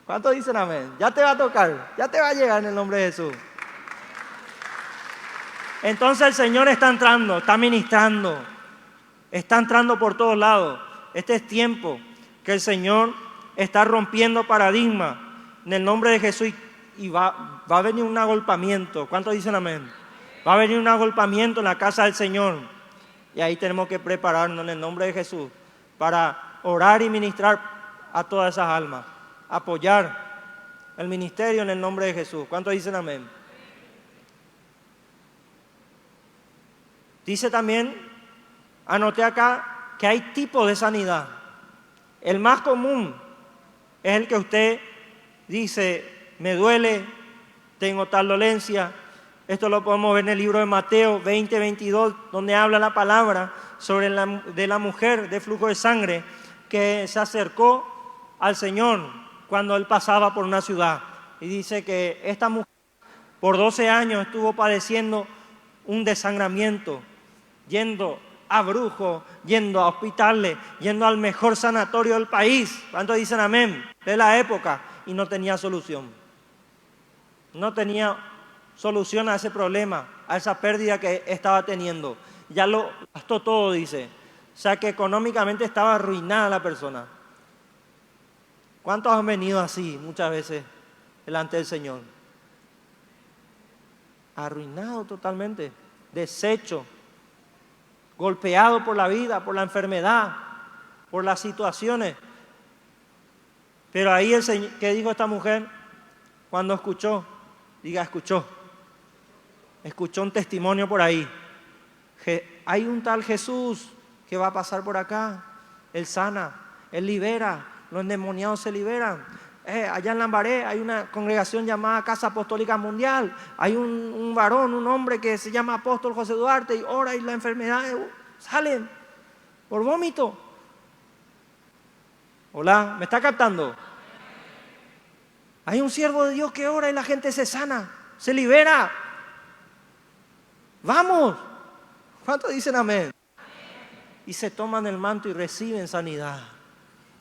¿Cuántos dicen amén? Ya te va a tocar, ya te va a llegar en el nombre de Jesús. Entonces el Señor está entrando, está ministrando, está entrando por todos lados. Este es tiempo que el Señor está rompiendo paradigmas en el nombre de Jesús y va a venir un agolpamiento. ¿Cuántos dicen amén? Va a venir un agolpamiento en la casa del Señor y ahí tenemos que prepararnos en el nombre de Jesús para orar y ministrar a todas esas almas, apoyar el ministerio en el nombre de Jesús. ¿Cuántos dicen amén? Dice también, anoté acá, que hay tipos de sanidad. El más común es el que usted dice, me duele, tengo tal dolencia. Esto lo podemos ver en el libro de Mateo 20:22, donde habla la palabra sobre de la mujer de flujo de sangre que se acercó al Señor cuando Él pasaba por una ciudad. Y dice que esta mujer por 12 años estuvo padeciendo un desangramiento, yendo a brujos, yendo a hospitales, yendo al mejor sanatorio del país. ¿Cuántos dicen amén? De la época, y no tenía solución. No tenía solución a ese problema, a esa pérdida que estaba teniendo. Ya lo gastó todo, dice. O sea que económicamente estaba arruinada la persona. ¿Cuántos han venido así muchas veces delante del Señor? Arruinado totalmente, deshecho, golpeado por la vida, por la enfermedad, por las situaciones. Pero ahí el Señor, ¿qué dijo esta mujer cuando escuchó? Diga, escuchó un testimonio por ahí. Hay un tal Jesús que va a pasar por acá. Él sana, Él libera, los endemoniados se liberan. Allá en Lambaré hay una congregación llamada Casa Apostólica Mundial. Hay un varón, un hombre que se llama Apóstol José Duarte y ora y las enfermedades salen por vómito. Hola, ¿me está captando? Hay un siervo de Dios que ora y la gente se sana, se libera. ¡Vamos! ¿Cuántos dicen amén? Y se toman el manto y reciben sanidad.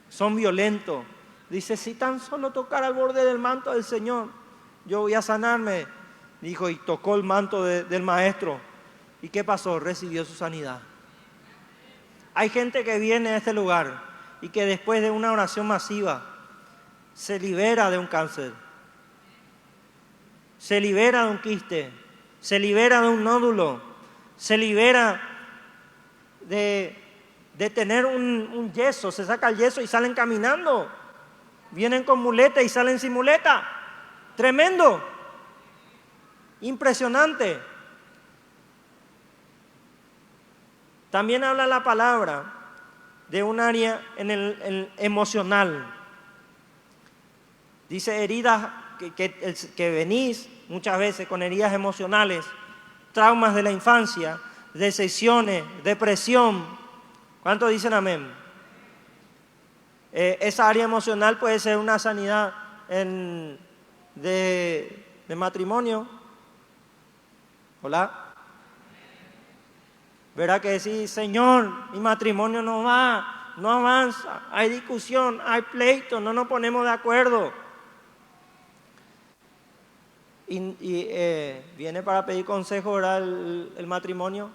Son violentos. Dice, si tan solo tocar al borde del manto del Señor, yo voy a sanarme. Dijo, y tocó el manto del maestro. ¿Y qué pasó? Recibió su sanidad. Hay gente que viene a este lugar y que después de una oración masiva se libera de un cáncer, se libera de un quiste, se libera de un nódulo, se libera de tener un yeso, se saca el yeso y salen caminando. Vienen con muleta y salen sin muleta. Tremendo. Impresionante. También habla la palabra de un área en el emocional. Dice heridas que venís muchas veces con heridas emocionales, traumas de la infancia, decepciones, depresión. ¿Cuántos dicen amén? Esa área emocional puede ser una sanidad de matrimonio. Hola. Verá que decís, Señor, mi matrimonio no va, no avanza, hay discusión, hay pleito, no nos ponemos de acuerdo. Y viene para pedir consejo, ¿verdad? El matrimonio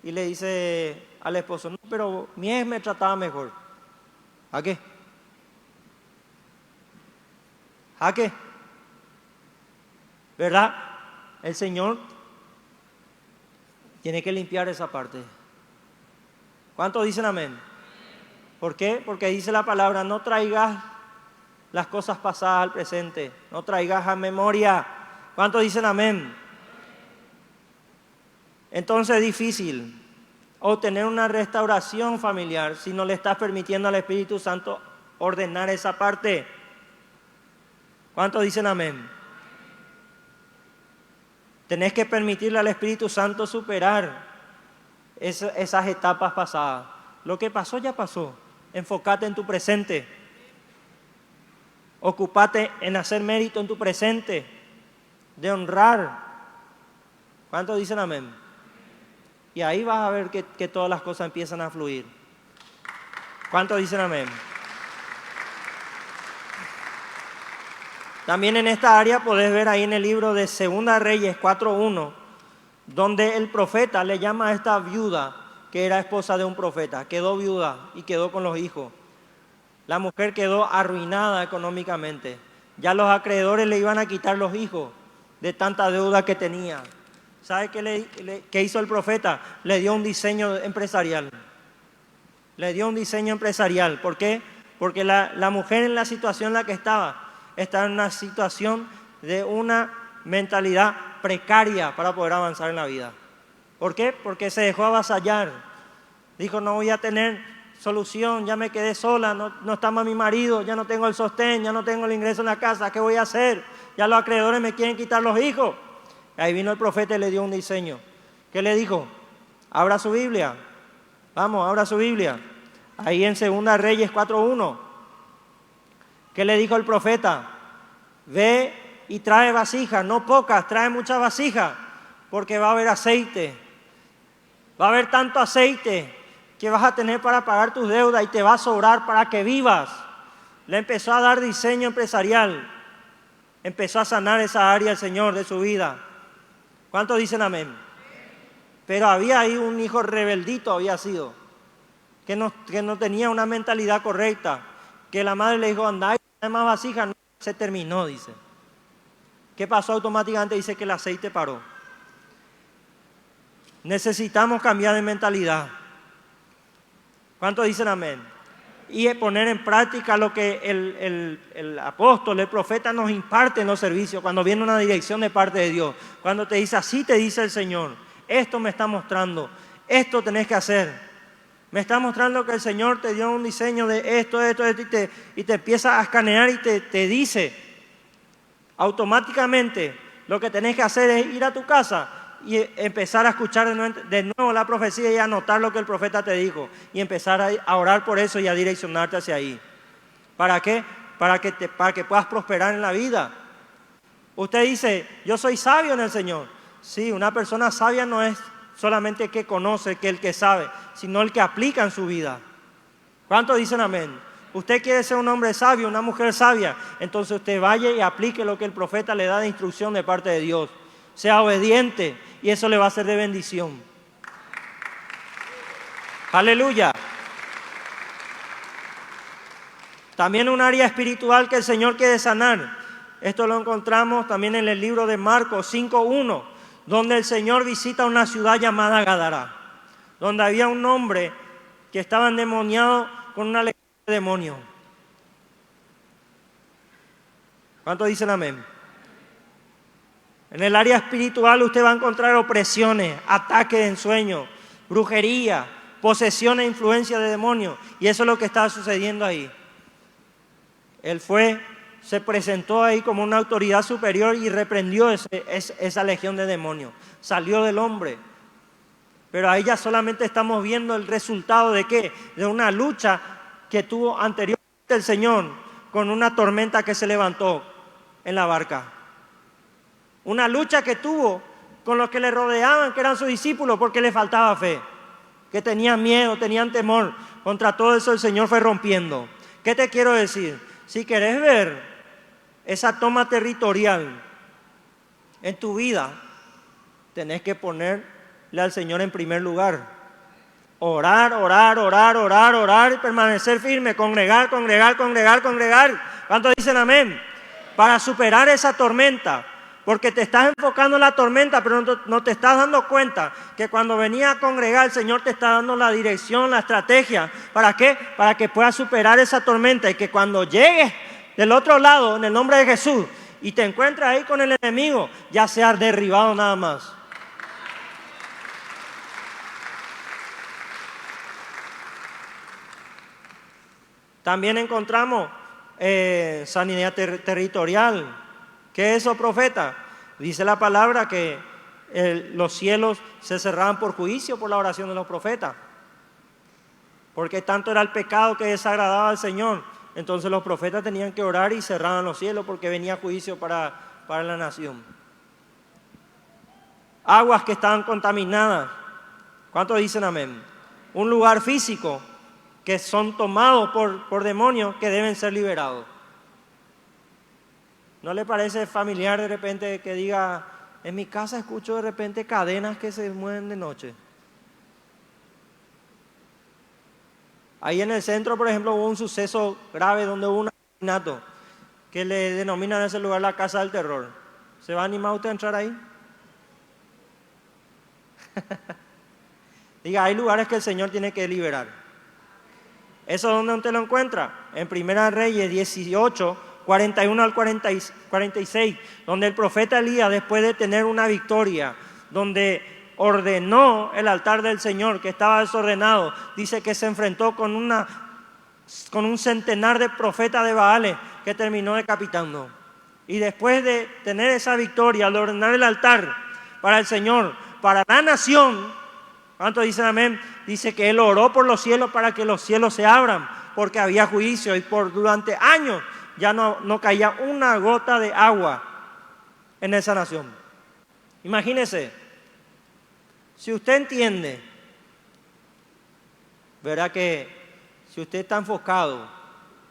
y le dice al esposo, no, pero mi ex me trataba mejor. ¿A qué? ¿A qué? ¿verdad? El Señor tiene que limpiar esa parte. ¿Cuántos dicen amén? ¿Por qué? Porque dice la palabra, no traigas las cosas pasadas al presente, no traigas a memoria. ¿Cuántos dicen amén? Entonces es difícil obtener una restauración familiar si no le estás permitiendo al Espíritu Santo ordenar esa parte. ¿Cuántos dicen amén? Tenés que permitirle al Espíritu Santo superar esas etapas pasadas. Lo que pasó ya pasó. Enfócate en tu presente. Ocúpate en hacer mérito en tu presente, de honrar. ¿Cuántos dicen amén? Y ahí vas a ver que todas las cosas empiezan a fluir. ¿Cuántos dicen amén? También en esta área podés ver ahí en el libro de Segunda Reyes 4:1, donde el profeta le llama a esta viuda, que era esposa de un profeta, quedó viuda y quedó con los hijos. La mujer quedó arruinada económicamente. Ya los acreedores le iban a quitar los hijos de tanta deuda que tenía. ¿Sabe qué hizo el profeta? Le dio un diseño empresarial. Le dio un diseño empresarial. ¿Por qué? Porque la mujer en la situación en la que estaba en una situación de una mentalidad precaria para poder avanzar en la vida. ¿Por qué? Porque se dejó avasallar. Dijo, no voy a tener solución, ya me quedé sola, no está más mi marido, ya no tengo el sostén, ya no tengo el ingreso en la casa, ¿qué voy a hacer? Ya los acreedores me quieren quitar los hijos. Ahí vino el profeta y le dio un diseño. ¿Qué le dijo? Abra su Biblia. Vamos, abra su Biblia. Ahí en Segunda Reyes 4:1. ¿Qué le dijo el profeta? Ve y trae vasijas, no pocas, trae muchas vasijas, porque va a haber aceite. Va a haber tanto aceite que vas a tener para pagar tus deudas y te va a sobrar para que vivas. Le empezó a dar diseño empresarial. Empezó a sanar esa área el Señor de su vida. ¿Cuántos dicen amén? Pero había ahí un hijo rebeldito, había sido, que no tenía una mentalidad correcta, que la madre le dijo, anda y trae más vasijas. No, se terminó, dice. ¿Qué pasó automáticamente? Dice que el aceite paró. Necesitamos cambiar de mentalidad. ¿Cuántos dicen amén? Y poner en práctica lo que el apóstol, el profeta nos imparte en los servicios, cuando viene una dirección de parte de Dios, cuando te dice, así te dice el Señor, esto me está mostrando, esto tenés que hacer. Me está mostrando que el Señor te dio un diseño de esto, y te empieza a escanear y te dice automáticamente lo que tenés que hacer es ir a tu casa y empezar a escuchar de nuevo la profecía y anotar lo que el profeta te dijo y empezar a orar por eso y a direccionarte hacia ahí. ¿Para qué? Para que puedas prosperar en la vida. Usted dice, yo soy sabio en el Señor. Sí, una persona sabia no es solamente el que conoce, el que sabe, sino el que aplica en su vida. ¿Cuántos dicen amén? Usted quiere ser un hombre sabio, una mujer sabia, entonces usted vaya y aplique lo que el profeta le da de instrucción de parte de Dios. Sea obediente y eso le va a ser de bendición. Aleluya. También un área espiritual que el Señor quiere sanar. Esto lo encontramos también en el libro de Marcos 5:1, donde el Señor visita una ciudad llamada Gadara, donde había un hombre que estaba endemoniado con una legión de demonios. ¿Cuántos dicen amén? En el área espiritual usted va a encontrar opresiones, ataques en sueños, brujería, posesión e influencia de demonios. Y eso es lo que estaba sucediendo ahí. Él se presentó ahí como una autoridad superior y reprendió esa legión de demonios. Salió del hombre. Pero ahí ya solamente estamos viendo el resultado de ¿qué? De una lucha que tuvo anteriormente el Señor con una tormenta que se levantó en la barca. Una lucha que tuvo con los que le rodeaban, que eran sus discípulos, porque le faltaba fe, que tenían miedo, tenían temor. Contra todo eso el Señor fue rompiendo. ¿Qué te quiero decir? Si querés ver esa toma territorial en tu vida, tenés que ponerle al Señor en primer lugar. Orar, orar, orar, orar, orar y permanecer firme, congregar. ¿Cuántos dicen amén? Para superar esa tormenta, Porque te estás enfocando en la tormenta, pero no te estás dando cuenta que cuando venía a congregar, el Señor te está dando la dirección, la estrategia. ¿Para qué? Para que puedas superar esa tormenta y que cuando llegues del otro lado, en el nombre de Jesús, y te encuentres ahí con el enemigo, ya seas derribado nada más. También encontramos sanidad territorial. ¿Qué es eso, profeta? Dice la palabra que los cielos se cerraban por juicio por la oración de los profetas. Porque tanto era el pecado que desagradaba al Señor. Entonces los profetas tenían que orar y cerraban los cielos porque venía juicio para la nación. Aguas que estaban contaminadas. ¿Cuántos dicen amén? Un lugar físico que son tomados por demonios que deben ser liberados. ¿No le parece familiar de repente que diga, en mi casa escucho de repente cadenas que se mueven de noche? Ahí en el centro, por ejemplo, hubo un suceso grave donde hubo un asesinato que le denominan a ese lugar la casa del terror. ¿Se va a animar usted a entrar ahí? Diga, hay lugares que el Señor tiene que liberar. ¿Eso es donde usted lo encuentra? En Primera Reyes 18, 41 al 46, donde el profeta Elías, después de tener una victoria, donde ordenó el altar del Señor que estaba desordenado, dice que se enfrentó con un centenar de profetas de Baales que terminó decapitando. Y después de tener esa victoria, al ordenar el altar para el Señor, para la nación, ¿cuántos dicen amén? Dice que él oró por los cielos para que los cielos se abran, porque había juicio y durante años ya no caía una gota de agua en esa nación. Imagínese, si usted entiende, verá que si usted está enfocado,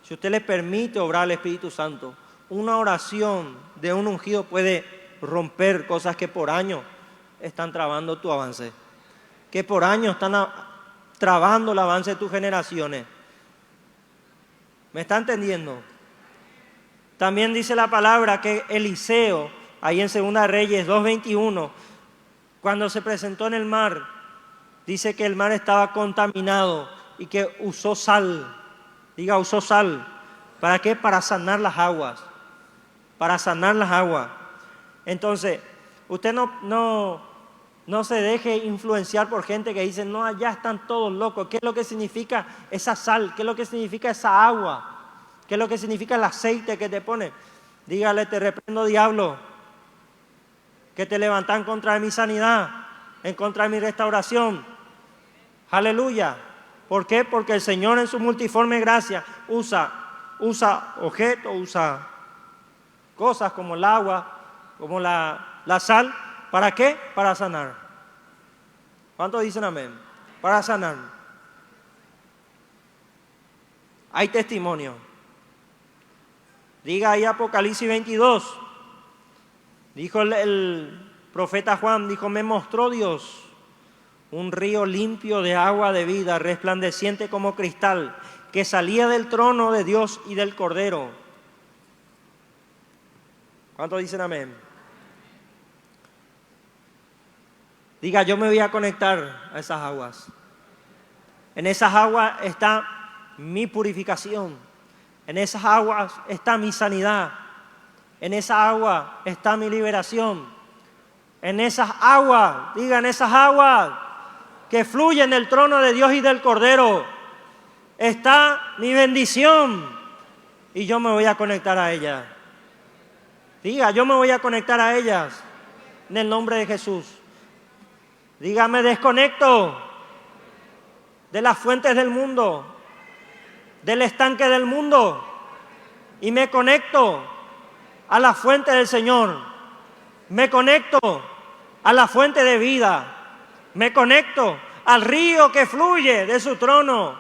si usted le permite obrar al Espíritu Santo, una oración de un ungido puede romper cosas que por años están trabando tu avance, que por años están trabando el avance de tus generaciones. ¿Me está entendiendo? También dice la palabra que Eliseo, ahí en 2 Reyes 2:21, cuando se presentó en el mar, dice que el mar estaba contaminado y que usó sal. Diga, usó sal. ¿Para qué? Para sanar las aguas. Para sanar las aguas. Entonces, usted no se deje influenciar por gente que dice, no, allá están todos locos. ¿Qué es lo que significa esa sal? ¿Qué es lo que significa esa agua? ¿Qué es lo que significa el aceite que te pone? Dígale, te reprendo, diablo, que te levantan contra mi sanidad, en contra de mi restauración. Aleluya. ¿Por qué? Porque el Señor en su multiforme gracia usa objetos, usa cosas como el agua, como la sal. ¿Para qué? Para sanar. ¿Cuántos dicen amén? Para sanar. Hay testimonio. Diga ahí Apocalipsis 22. Dijo el profeta Juan, dijo, me mostró Dios un río limpio de agua de vida, resplandeciente como cristal, que salía del trono de Dios y del Cordero. ¿Cuántos dicen amén? Diga, yo me voy a conectar a esas aguas. En esas aguas está mi purificación. En esas aguas está mi sanidad. En esa agua está mi liberación. En esas aguas, digan, esas aguas que fluyen del trono de Dios y del Cordero, está mi bendición. Y yo me voy a conectar a ellas. Diga, yo me voy a conectar a ellas. En el nombre de Jesús. Diga, me desconecto de las fuentes del mundo, del estanque del mundo, y me conecto a la fuente del Señor. Me conecto a la fuente de vida. Me conecto al río que fluye de su trono,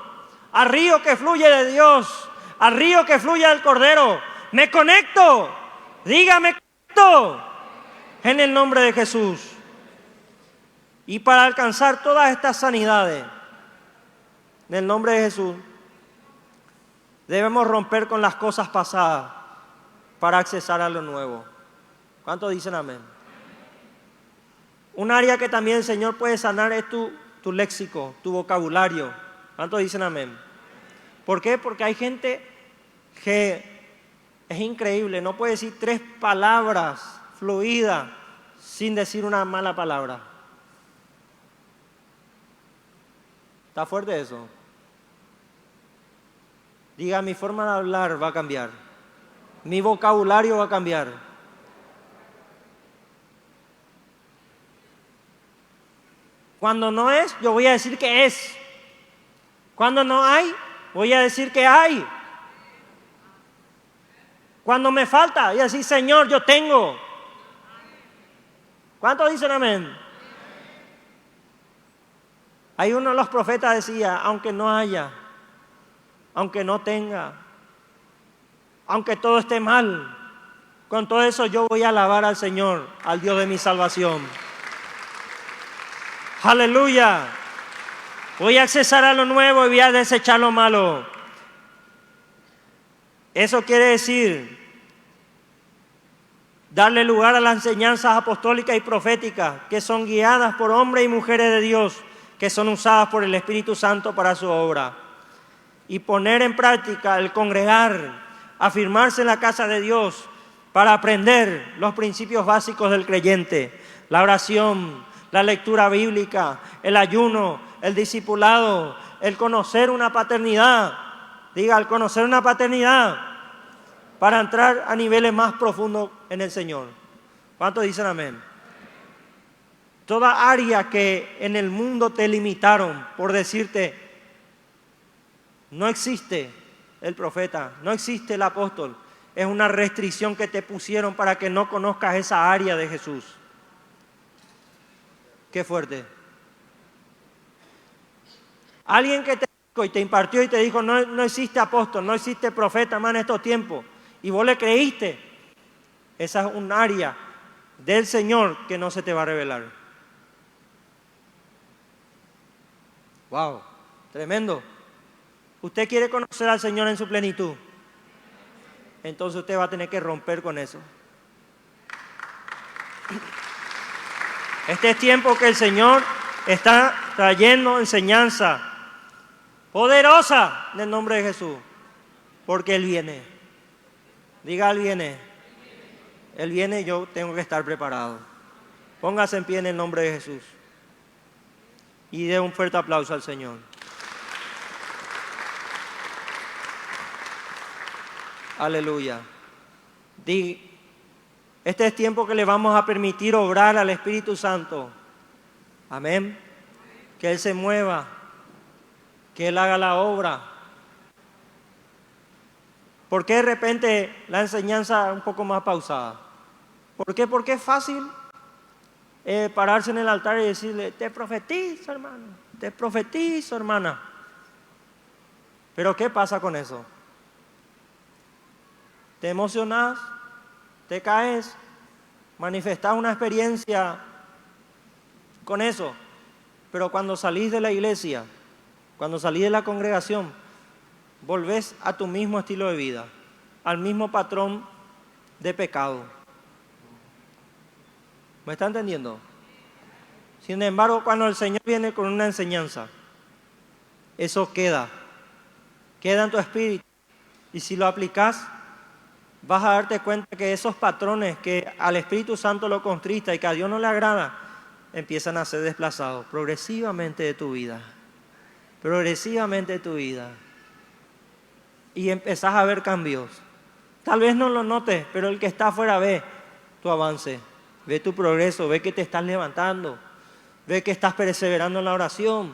al río que fluye de Dios, al río que fluye del Cordero. Me conecto. Dígame, conecto en el nombre de Jesús. Y para alcanzar todas estas sanidades, en el nombre de Jesús, debemos romper con las cosas pasadas para accesar a lo nuevo. ¿Cuántos dicen amén? Un área que también el Señor puede sanar es tu léxico, tu vocabulario. ¿Cuántos dicen amén? ¿Por qué? Porque hay gente que es increíble, no puede decir 3 palabras fluidas sin decir una mala palabra. ¿Está fuerte eso? Diga, mi forma de hablar va a cambiar. Mi vocabulario va a cambiar. Cuando no es, yo voy a decir que es. Cuando no hay, voy a decir que hay. Cuando me falta, voy a decir, Señor, yo tengo. ¿Cuántos dicen amén? Hay uno de los profetas decía, aunque no haya, aunque no tenga, aunque todo esté mal, con todo eso yo voy a alabar al Señor, al Dios de mi salvación. Aleluya. Voy a accesar a lo nuevo y voy a desechar lo malo. Eso quiere decir darle lugar a las enseñanzas apostólicas y proféticas que son guiadas por hombres y mujeres de Dios, que son usadas por el Espíritu Santo para su obra. Y poner en práctica el congregar, afirmarse en la casa de Dios para aprender los principios básicos del creyente, la oración, la lectura bíblica, el ayuno, el discipulado, el conocer una paternidad. Diga, el conocer una paternidad para entrar a niveles más profundos en el Señor. ¿Cuántos dicen amén? Toda área que en el mundo te limitaron por decirte, no existe el profeta, no existe el apóstol, es una restricción que te pusieron para que no conozcas esa área de Jesús. Qué fuerte. Alguien que te impartió y te dijo, no existe apóstol, no existe profeta más en estos tiempos, y vos le creíste, esa es un área del Señor que no se te va a revelar. Wow, tremendo. ¿Usted quiere conocer al Señor en su plenitud? Entonces usted va a tener que romper con eso. Este es tiempo que el Señor está trayendo enseñanza poderosa en el nombre de Jesús, porque Él viene. Diga, Él viene. Él viene y yo tengo que estar preparado. Póngase en pie en el nombre de Jesús y dé un fuerte aplauso al Señor. Aleluya. Este es tiempo que le vamos a permitir obrar al Espíritu Santo. Amén. Que Él se mueva, que Él haga la obra. ¿Por qué de repente la enseñanza un poco más pausada? ¿Por qué? Porque es fácil pararse en el altar y decirle, te profetizo, hermano, te profetizo, hermana. Pero ¿qué pasa con eso? Te emocionas, te caes, manifestás una experiencia con eso, pero cuando salís de la iglesia, cuando salís de la congregación, volvés a tu mismo estilo de vida, al mismo patrón de pecado. ¿Me está entendiendo? Sin embargo, cuando el Señor viene con una enseñanza, eso queda en tu espíritu, y si lo aplicás, vas a darte cuenta que esos patrones que al Espíritu Santo lo contrista y que a Dios no le agrada, empiezan a ser desplazados progresivamente de tu vida. Progresivamente de tu vida. Y empezás a ver cambios. Tal vez no lo notes, pero el que está afuera ve tu avance, ve tu progreso, ve que te estás levantando, ve que estás perseverando en la oración,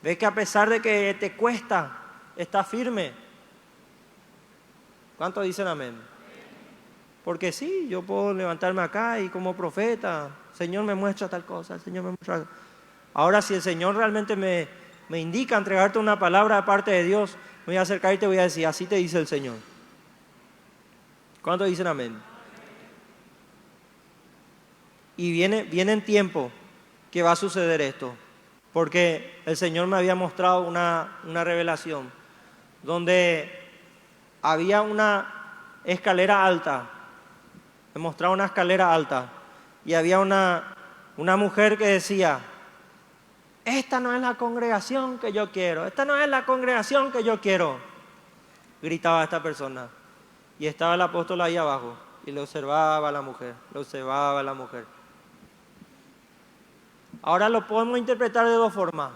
ve que a pesar de que te cuesta, estás firme. ¿Cuántos dicen amén? Porque sí, yo puedo levantarme acá y como profeta, Señor me muestra tal cosa, el Señor me muestra. Ahora si el Señor realmente me indica entregarte una palabra de parte de Dios, me voy a acercar y te voy a decir, así te dice el Señor. ¿Cuántos dicen amén? Y viene en tiempo que va a suceder esto, porque el Señor me había mostrado una revelación, donde había una escalera alta, me mostraba una escalera alta y había una mujer que decía, esta no es la congregación que yo quiero, esta no es la congregación que yo quiero, gritaba esta persona. Y estaba el apóstol ahí abajo y le observaba a la mujer, le observaba a la mujer. Ahora lo podemos interpretar de dos formas.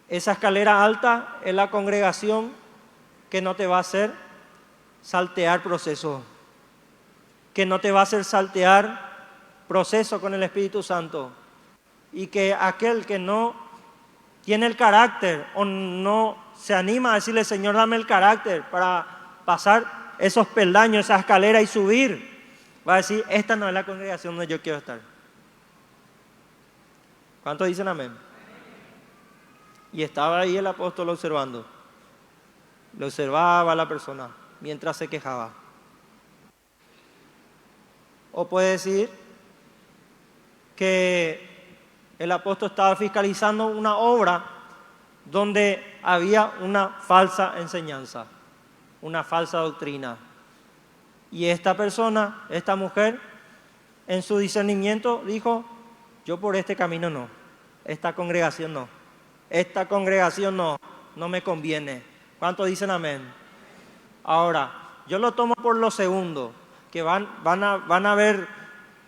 Esa escalera alta es la congregación que no te va a hacer saltear procesos, que no te va a hacer saltear proceso con el Espíritu Santo, y que aquel que no tiene el carácter o no se anima a decirle, Señor, dame el carácter para pasar esos peldaños, esa escalera y subir, va a decir, esta no es la congregación donde yo quiero estar. ¿Cuántos dicen amén? Y estaba ahí el apóstol observando. Lo observaba a la persona mientras se quejaba. O puede decir que el apóstol estaba fiscalizando una obra donde había una falsa enseñanza, una falsa doctrina. Y esta persona, esta mujer, en su discernimiento dijo, yo por este camino no, esta congregación no me conviene. ¿Cuántos dicen amén? Ahora, yo lo tomo por lo segundo, que van a haber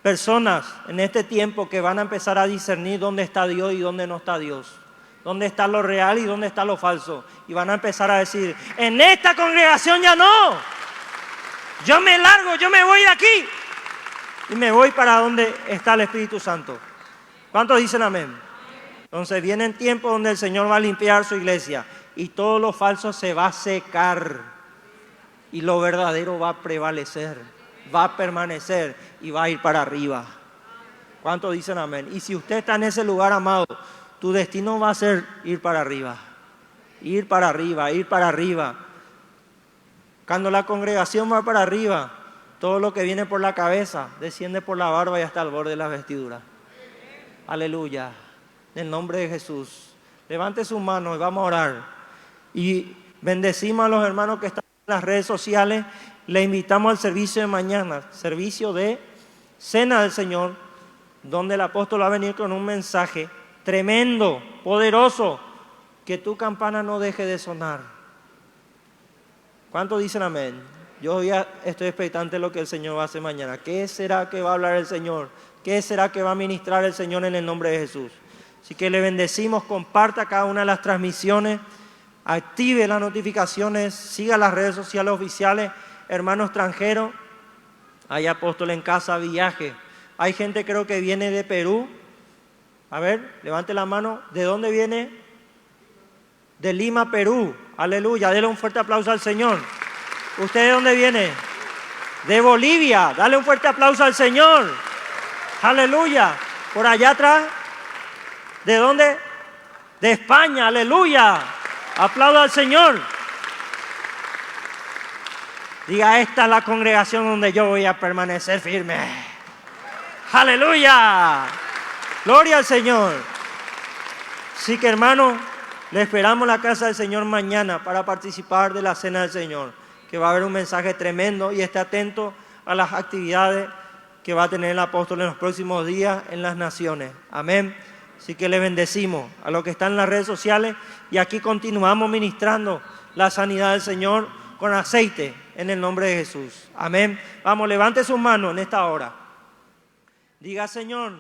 personas en este tiempo que van a empezar a discernir dónde está Dios y dónde no está Dios, dónde está lo real y dónde está lo falso. Y van a empezar a decir, en esta congregación ya no, yo me largo, yo me voy de aquí y me voy para donde está el Espíritu Santo. ¿Cuántos dicen amén? Entonces vienen tiempos donde el Señor va a limpiar su iglesia y todo lo falso se va a secar y lo verdadero va a prevalecer, va a permanecer y va a ir para arriba. ¿Cuántos dicen amén? Y si usted está en ese lugar, amado, tu destino va a ser ir para arriba, ir para arriba, ir para arriba. Cuando la congregación va para arriba, todo lo que viene por la cabeza desciende por la barba y hasta el borde de las vestiduras. Aleluya. En el nombre de Jesús. Levante sus manos y vamos a orar. Y bendecimos a los hermanos que están en las redes sociales. Le invitamos al servicio de mañana, servicio de Cena del Señor, donde el apóstol va a venir con un mensaje tremendo, poderoso, que tu campana no deje de sonar. ¿Cuántos dicen amén? Yo ya estoy expectante de lo que el Señor va a hacer mañana. ¿Qué será que va a hablar el Señor? ¿Qué será que va a ministrar el Señor en el nombre de Jesús? Así que le bendecimos, comparta cada una de las transmisiones, active las notificaciones, siga las redes sociales oficiales, hermano extranjero, hay apóstol en casa, viaje. Hay gente creo que viene de Perú. A ver, levante la mano. ¿De dónde viene? De Lima, Perú. Aleluya, dele un fuerte aplauso al Señor. ¿Usted de dónde viene? De Bolivia. Dale un fuerte aplauso al Señor. Aleluya. Por allá atrás. ¿De dónde? De España. Aleluya. Aplauda al Señor. Diga, esta es la congregación donde yo voy a permanecer firme. Aleluya. Gloria al Señor. Así que hermano, le esperamos en la casa del Señor mañana para participar de la cena del Señor, que va a haber un mensaje tremendo, y esté atento a las actividades que va a tener el apóstol en los próximos días en las naciones. Amén. Así que le bendecimos a los que están en las redes sociales, y aquí continuamos ministrando la sanidad del Señor con aceite en el nombre de Jesús. Amén. Vamos, levante sus manos en esta hora. Diga, Señor,